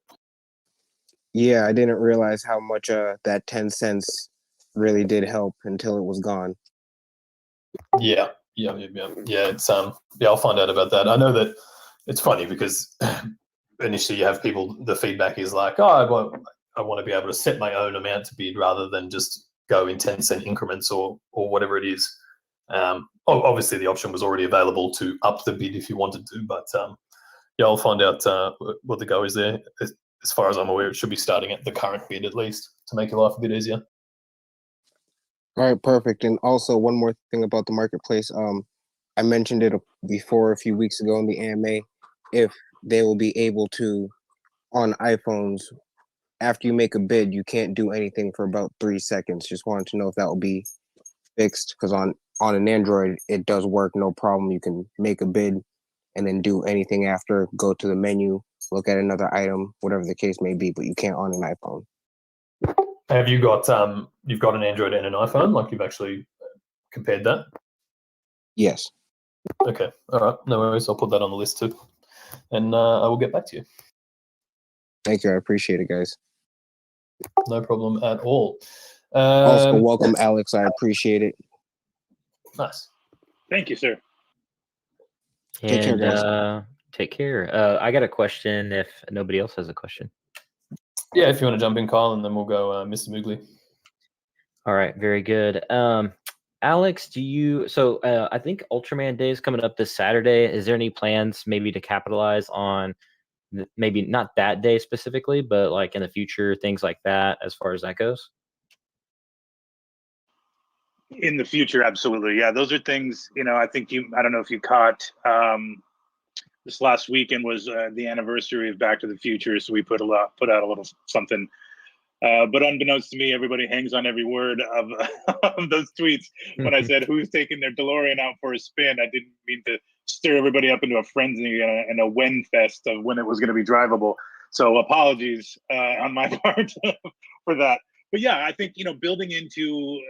Yeah, I didn't realize how much that 10 cents really did help until it was gone. Yeah. It's I'll find out about that. I know that it's funny because initially you have people. The feedback is like, oh, I want to be able to set my own amount to bid rather than just go in 10-cent increments or whatever it is. Obviously, the option was already available to up the bid if you wanted to, but yeah, I'll find out what the go is there. As far as I'm aware, it should be starting at the current bid at least to make your life a bit easier. All right, perfect. And also one more thing about the marketplace. I mentioned it before a few weeks ago in the AMA. If they will be able to, on iPhones, after you make a bid, you can't do anything for about 3 seconds. Just wanted to know if that will be fixed, because on an Android, it does work, no problem. You can make a bid and then do anything after, go to the menu, look at another item, whatever the case may be, but you can't on an iPhone. Have you got you've got an Android and an iPhone? Like you've actually compared that? Yes. Okay. All right. No worries. I'll put that on the list too, and I will get back to you. Thank you. I appreciate it, guys. No problem at all. Also, welcome, Alex. I appreciate it. Nice. Thank you, sir. Take care, guys. Take care. I got a question if nobody else has a question. Yeah, if you want to jump in, Kyle, and then we'll go Mr. Moogly. All right, very good. Alex, I think Ultraman Day is coming up this Saturday. Is there any plans maybe to capitalize on maybe not that day specifically, but like in the future, things like that as far as that goes? In the future, absolutely. Yeah, those are things, I think I don't know if you caught, this last weekend was the anniversary of Back to the Future. So we put out a little something. But unbeknownst to me, everybody hangs on every word of, of those tweets. When I said who's taking their DeLorean out for a spin, I didn't mean to stir everybody up into a frenzy and a when fest of when it was going to be drivable. So apologies on my part for that. But yeah, I think building into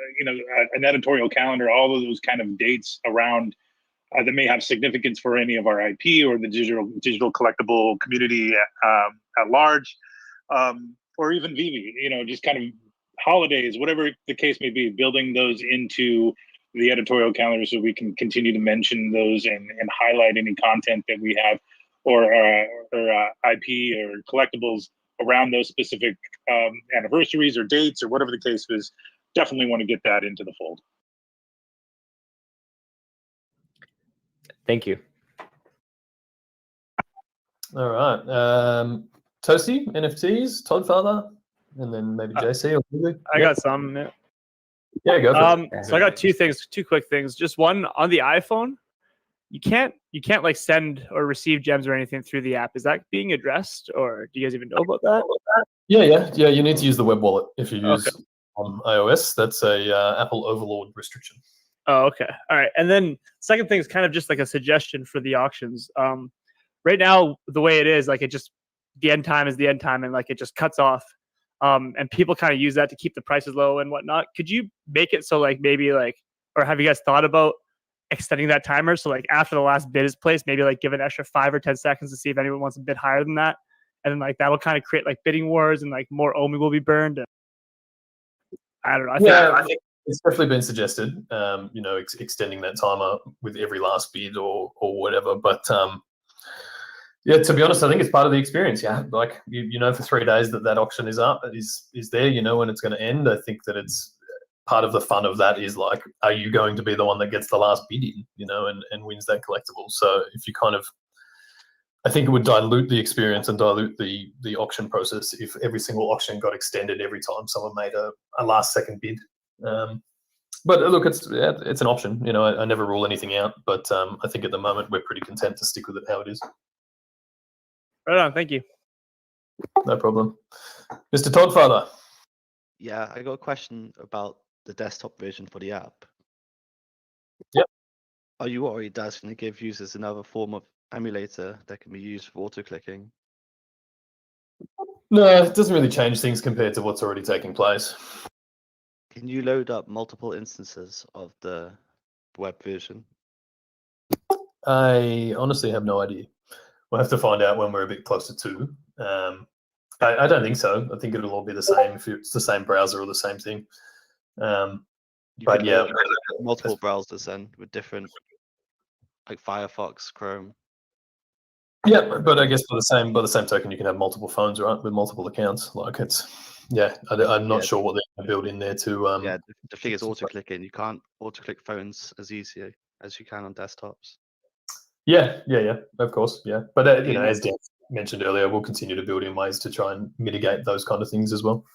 an editorial calendar, all of those kind of dates around that may have significance for any of our IP or the digital collectible community at large. Or even Vivi, just kind of holidays, whatever the case may be, building those into the editorial calendar so we can continue to mention those and highlight any content that we have or IP or collectibles around those specific anniversaries or dates or whatever the case is. Definitely want to get that into the fold. Thank you. All right. Toasty, NFTs, Toddfather, and then maybe JC or Moogly. I got some. Yeah, go for it. So I got two quick things. Just one, on the iPhone, you can't like send or receive gems or anything through the app. Is that being addressed, or do you guys even know about that? Yeah. You need to use the web wallet if you use on iOS. That's a Apple Overlord restriction. Oh, okay. All right. And then second thing is kind of just like a suggestion for the auctions. Right now, the way it is, like the end time is the end time, and like it just cuts off. And people kind of use that to keep the prices low and whatnot. Could you make it so like maybe like, or have you guys thought about extending that timer? So like after the last bid is placed, maybe like give an extra 5 or 10 seconds to see if anyone wants a bid higher than that. And then like that'll kind of create like bidding wars and like more OMI will be burned. And I don't know. I think it's definitely been suggested, extending that timer with every last bid or whatever. But yeah, to be honest, I think it's part of the experience. Yeah, like you know, for 3 days that auction is up, is there. You know when it's going to end. I think that it's part of the fun of that is like, are you going to be the one that gets the last bid in, and wins that collectible? So if you I think it would dilute the experience and dilute the auction process if every single auction got extended every time someone made a last second bid. But look, it's an option. I never rule anything out, but I think at the moment we're pretty content to stick with it how it is. Right on. Thank you. No problem. Mr. Toddfather. Yeah, I got a question about the desktop version for the app. Yep. Are you worried that's going to give users another form of emulator that can be used for auto-clicking? No, it doesn't really change things compared to what's already taking place. Can you load up multiple instances of the web version? I honestly have no idea. We'll have to find out when we're a bit closer to. I don't think so. I think it'll all be the same if it's the same browser or the same thing. You But could yeah, load up multiple browsers then with different, like Firefox, Chrome. yeah, but I guess by the same token, you can have multiple phones, right, with multiple accounts. Like it's, yeah, I'm not Yeah. sure what they're going to build in there to. Yeah, the thing is auto-clicking. You can't auto-click phones as easy as you can on desktops. Yeah, of course, yeah. But you know, know- as Dan mentioned earlier, we'll continue to build in ways to try and mitigate those kind of things as well.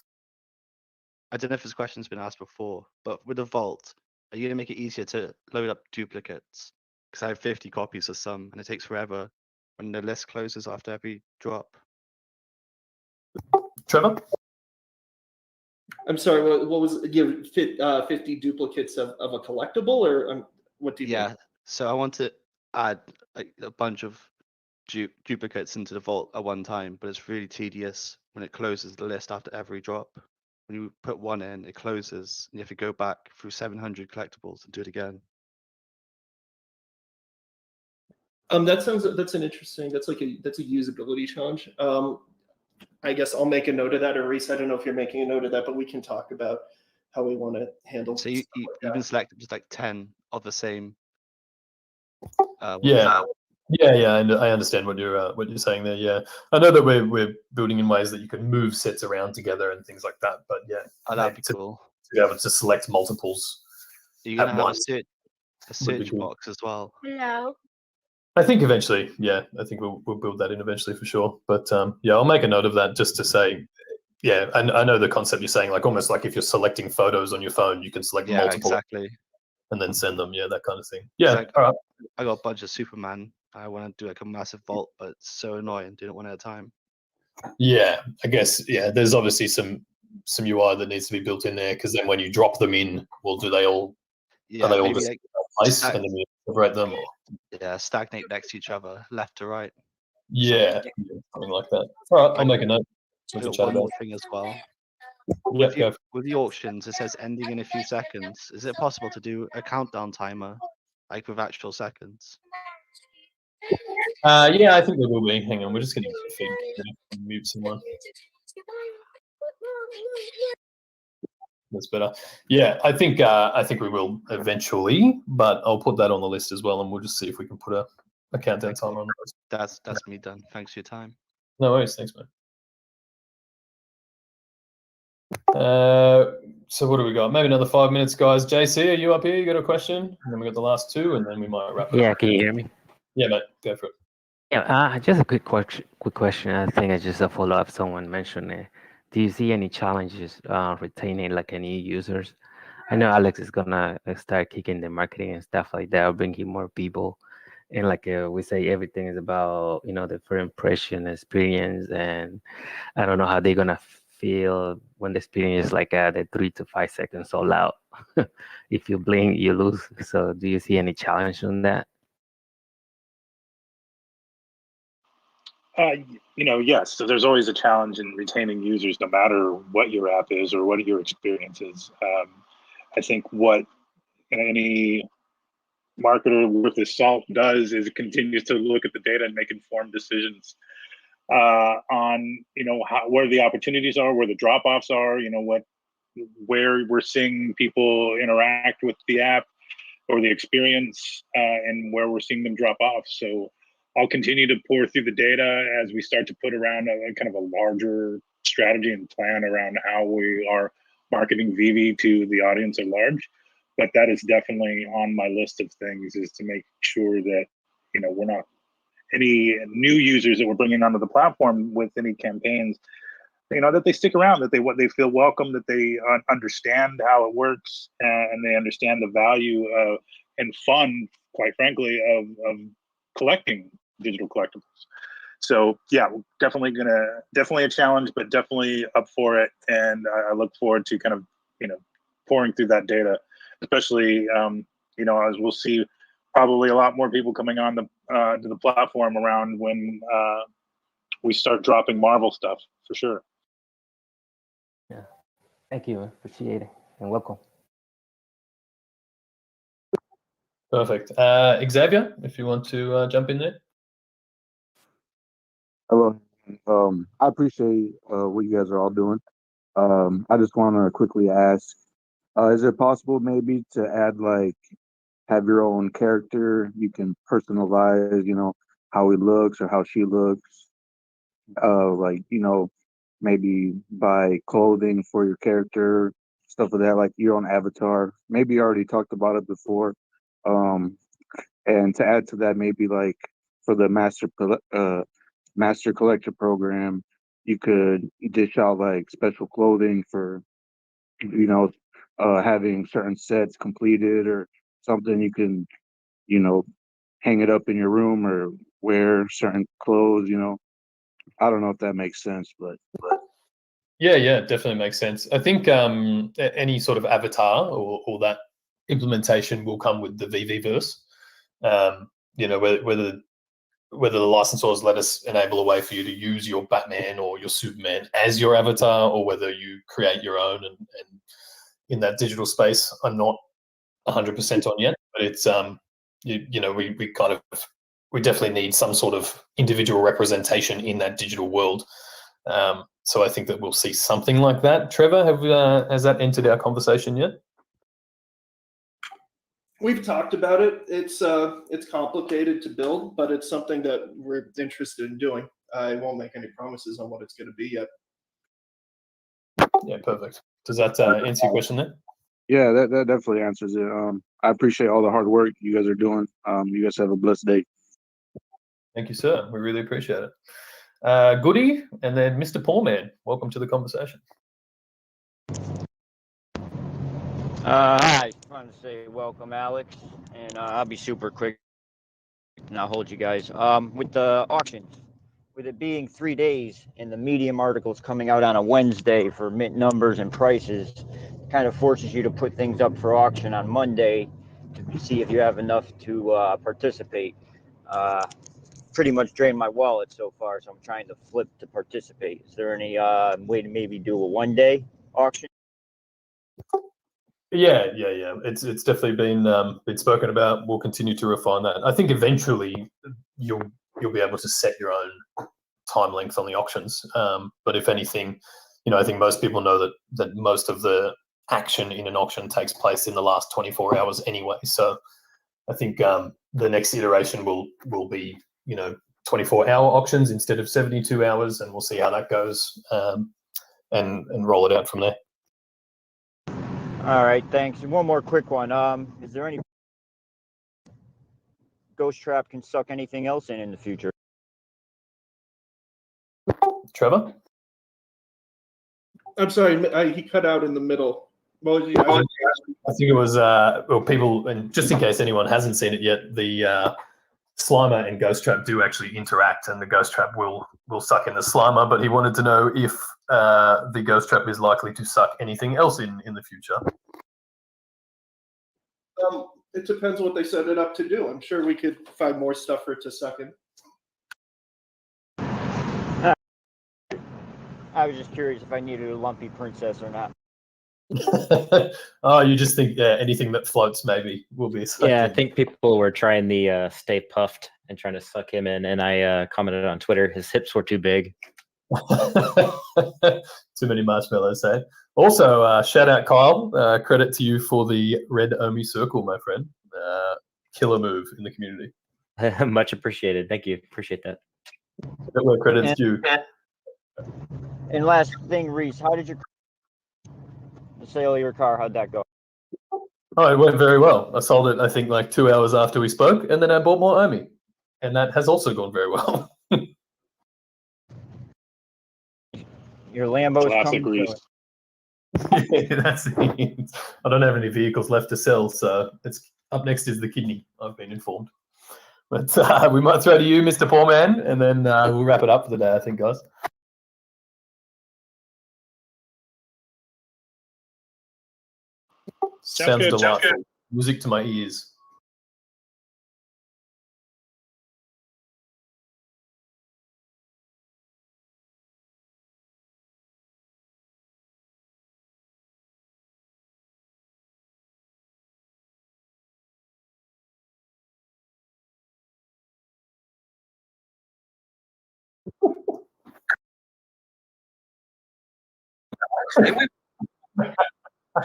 I don't know if this question's been asked before, but with the Vault, are you going to make it easier to load up duplicates? Because I have 50 copies of some, and it takes forever when the list closes after every drop. Trevor? I'm sorry, what was give 50 duplicates of a collectible, or what do you Yeah, mean? so I want to add like a bunch of duplicates into the Vault at one time, but it's really tedious when it closes the list after every drop. When you put one in, it closes, and you have to go back through 700 collectibles and do it again. That's an interesting. That's a usability challenge. I guess I'll make a note of that, or Reese, I don't know if you're making a note of that, but we can talk about how we want to handle. So you can select just like 10 of the same. Yeah, and I understand what you're saying there. Yeah, I know that we're building in ways that you can move sets around together and things like that. But yeah, that'd be cool. To be able to select multiples You're gonna at have once a would be search good. box as well. Hello. I think eventually, yeah, I think we'll build that in eventually for sure. But yeah, I'll make a note of that just to say, yeah, I know the concept you're saying, like almost like if you're selecting photos on your phone, you can select Yeah, multiple exactly. and then send them. Yeah, that kind of thing. Yeah, I, all right. I got a bunch of Superman. I want to do like a massive vault, but it's so annoying doing it one at a time. Yeah, I guess there's obviously some UI that needs to be built in there because then when you drop them in, well, are they all maybe just like in one place and then you separate them? Or? Yeah, stagnate next to each other, left to right. Yeah, something like that. All right, I'll make a note. I got one more thing as well. Yeah, with the auctions, it says ending in a few seconds. Is it possible to do a countdown timer, like with actual seconds? Yeah, I think there will be. Hang on, we're just getting mute someone. That's better. Yeah, I think we will eventually, but I'll put that on the list as well, and we'll just see if we can put a countdown timer on. That's me done. Thanks for your time. No worries, thanks, man. So what do we got? Maybe another 5 minutes, guys. JC, are you up here? You got a question? And then we got the last two, and then we might wrap it up. Yeah, can you hear me? Yeah, mate, go for it. Yeah, just a quick question. I think it's just a follow-up. Someone mentioned it. Do you see any challenges retaining like any users? I know Alex is gonna start kicking the marketing and stuff like that, bringing more people. And like we say, everything is about the first impression, experience, and I don't know how they're gonna feel when the experience is like the 3 to 5 seconds all out. If you blink, you lose. So, do you see any challenge on that? Yes. So there's always a challenge in retaining users, no matter what your app is or what your experience is. I think what any marketer worth his salt does is it continues to look at the data and make informed decisions on where the opportunities are, where the drop-offs are, where we're seeing people interact with the app or the experience, and where we're seeing them drop off. So I'll continue to pour through the data as we start to put around a kind of a larger strategy and plan around how we are marketing Vivi to the audience at large. But that is definitely on my list of things, is to make sure that we're not any new users that we're bringing onto the platform with any campaigns, that they stick around, that they feel welcome, that they understand how it works, and they understand the value and fun, quite frankly, of collecting digital collectibles. So yeah, definitely a challenge, but definitely up for it. And I look forward to kind of pouring through that data, especially as we'll see probably a lot more people coming on the to the platform around when we start dropping Marvel stuff for sure. Yeah. Thank you. Appreciate it. And welcome. Perfect. Xavier, if you want to jump in there. Hello. I appreciate what you guys are all doing. I just want to quickly ask, is it possible maybe to add like have your own character? You can personalize, how he looks or how she looks. Like, maybe buy clothing for your character, stuff like that, like your own avatar. Maybe you already talked about it before. Um, and to add to that, maybe like for the master collector program, you could dish out like special clothing for having certain sets completed or something. You can hang it up in your room or wear certain clothes. I don't know if that makes sense, but Yeah, definitely makes sense. I think any sort of avatar or that implementation will come with the VVverse. Whether the licensors let us enable a way for you to use your Batman or your Superman as your avatar, or whether you create your own and in that digital space, I'm not 100% on yet. But it's we definitely need some sort of individual representation in that digital world. So I think that we'll see something like that. Trevor, has that entered our conversation yet? We've talked about it. It's complicated to build, but it's something that we're interested in doing. I won't make any promises on what it's going to be yet. Yeah, perfect. Does that answer your question there? yeah, that definitely answers it. I appreciate all the hard work you guys are doing. You guys have a blessed day. Thank you, sir. We really appreciate it. Goody, and then Mr. Poorman. Welcome to the conversation. Hi, just wanted to say welcome, Alex, and I'll be super quick, and I'll hold you guys. With the auctions, with it being 3 days and the Medium articles coming out on a Wednesday for mint numbers and prices, kind of forces you to put things up for auction on Monday to see if you have enough to participate. Pretty much drained my wallet so far, so I'm trying to flip to participate. Is there any way to maybe do a 1-day auction? Yeah. It's definitely been spoken about. We'll continue to refine that. I think eventually you'll be able to set your own time length on the auctions. But if anything, I think most people know that most of the action in an auction takes place in the last 24 hours anyway. So I think the next iteration will be 24-hour auctions instead of 72 hours, and we'll see how that goes and roll it out from there. All right, thanks. And one more quick one. Is there any Ghost Trap can suck anything else in the future? Trevor? I'm sorry, he cut out in the middle. What was you asking? I think it was people, and just in case anyone hasn't seen it yet, the Slimer and Ghost Trap do actually interact, and the Ghost Trap will suck in the Slimer, but he wanted to know if the Ghost Trap is likely to suck anything else in the future. It depends what they set it up to do. I'm sure we could find more stuff for it to suck in. I was just curious if I needed a lumpy princess or not. Oh, you just think anything that floats maybe will be sucked Yeah, I in. think people were trying the Stay Puffed and trying to suck him in, and I commented on Twitter his hips were too big. Too many marshmallows, eh? Also, shout out Kyle. Credit to you for the red Omi circle, my friend. Killer move in the community. Much appreciated. Thank you. Appreciate that. Where credit's due. And last thing, Reese, how did the sale of your car, how'd that go? Oh, it went very well. I sold it, I think, like 2 hours after we spoke, and then I bought more Omi. And that has also gone very well. Your Lambo's Classic coming Reese. Yeah, that's it. I don't have any vehicles left to sell, so it's up next is the kidney, I've been informed. But we might throw to you, Mr. Poorman, and then we'll wrap it up for the day, I think, guys. Sounds good. delightful. Music to my ears.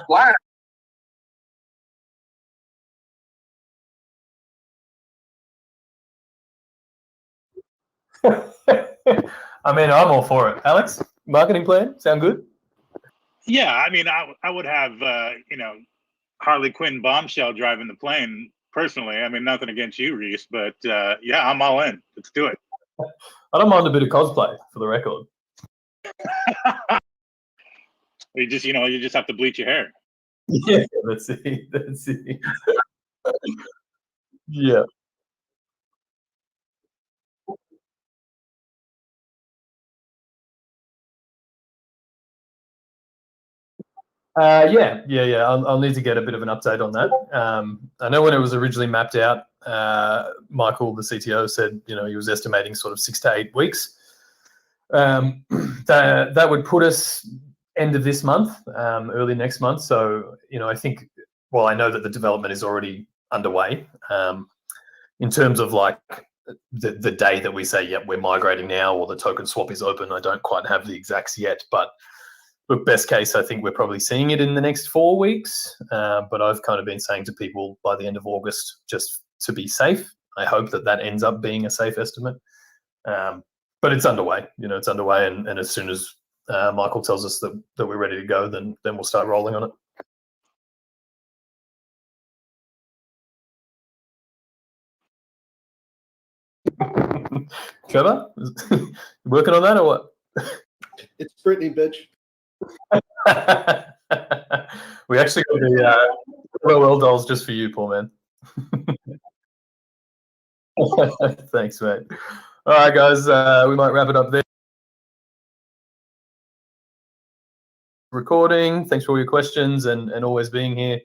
Why? I mean, I'm all for it. Alex, marketing plan, sound good? Yeah, I mean, I would have Harley Quinn bombshell driving the plane personally. I mean, nothing against you, Reese, but yeah, I'm all in. Let's do it. I don't mind a bit of cosplay, for the record. You just have to bleach your hair. Yeah, let's see. Yeah. Yeah. I'll need to get a bit of an update on that. I know when it was originally mapped out, Michael, the CTO, said he was estimating sort of 6 to 8 weeks. That would put us end of this month, early next month. So I think, well, I know that the development is already underway. In terms of like the day that we say, yep, we're migrating now, or the token swap is open, I don't quite have the exacts yet, but look, best case, I think we're probably seeing it in the next 4 weeks. But I've kind of been saying to people by the end of August, just to be safe. I hope that ends up being a safe estimate. But it's underway. It's underway, and as soon as Michael tells us that we're ready to go, then we'll start rolling on it. Trevor, you working on that or what? It's Brittany, bitch. We actually got the LOL dolls just for you, poor man. Thanks, mate. All right, guys, we might wrap it up there. Recording. Thanks for all your questions and always being here.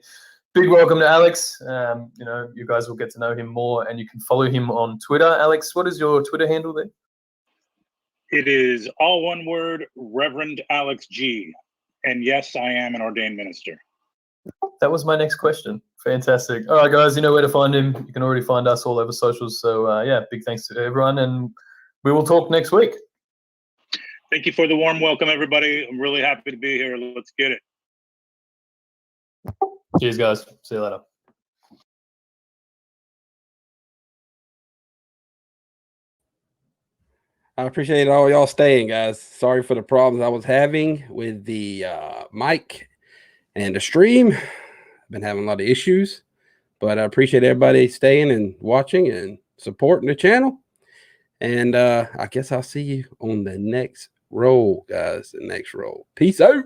Big welcome to Alex. You guys will get to know him more, and you can follow him on Twitter. Alex, what is your Twitter handle there? It is all one word, Reverend Alex G. And yes, I am an ordained minister. That was my next question. Fantastic. All right, guys, you know where to find him. You can already find us all over socials. So, yeah, big thanks to everyone, and we will talk next week. Thank you for the warm welcome, everybody. I'm really happy to be here. Let's get it. Cheers, guys. See you later. I appreciate all y'all staying, guys. Sorry for the problems I was having with the mic and the stream. I've been having a lot of issues, but I appreciate everybody staying and watching and supporting the channel. And I guess I'll see you on the next roll, guys. The next roll. Peace out.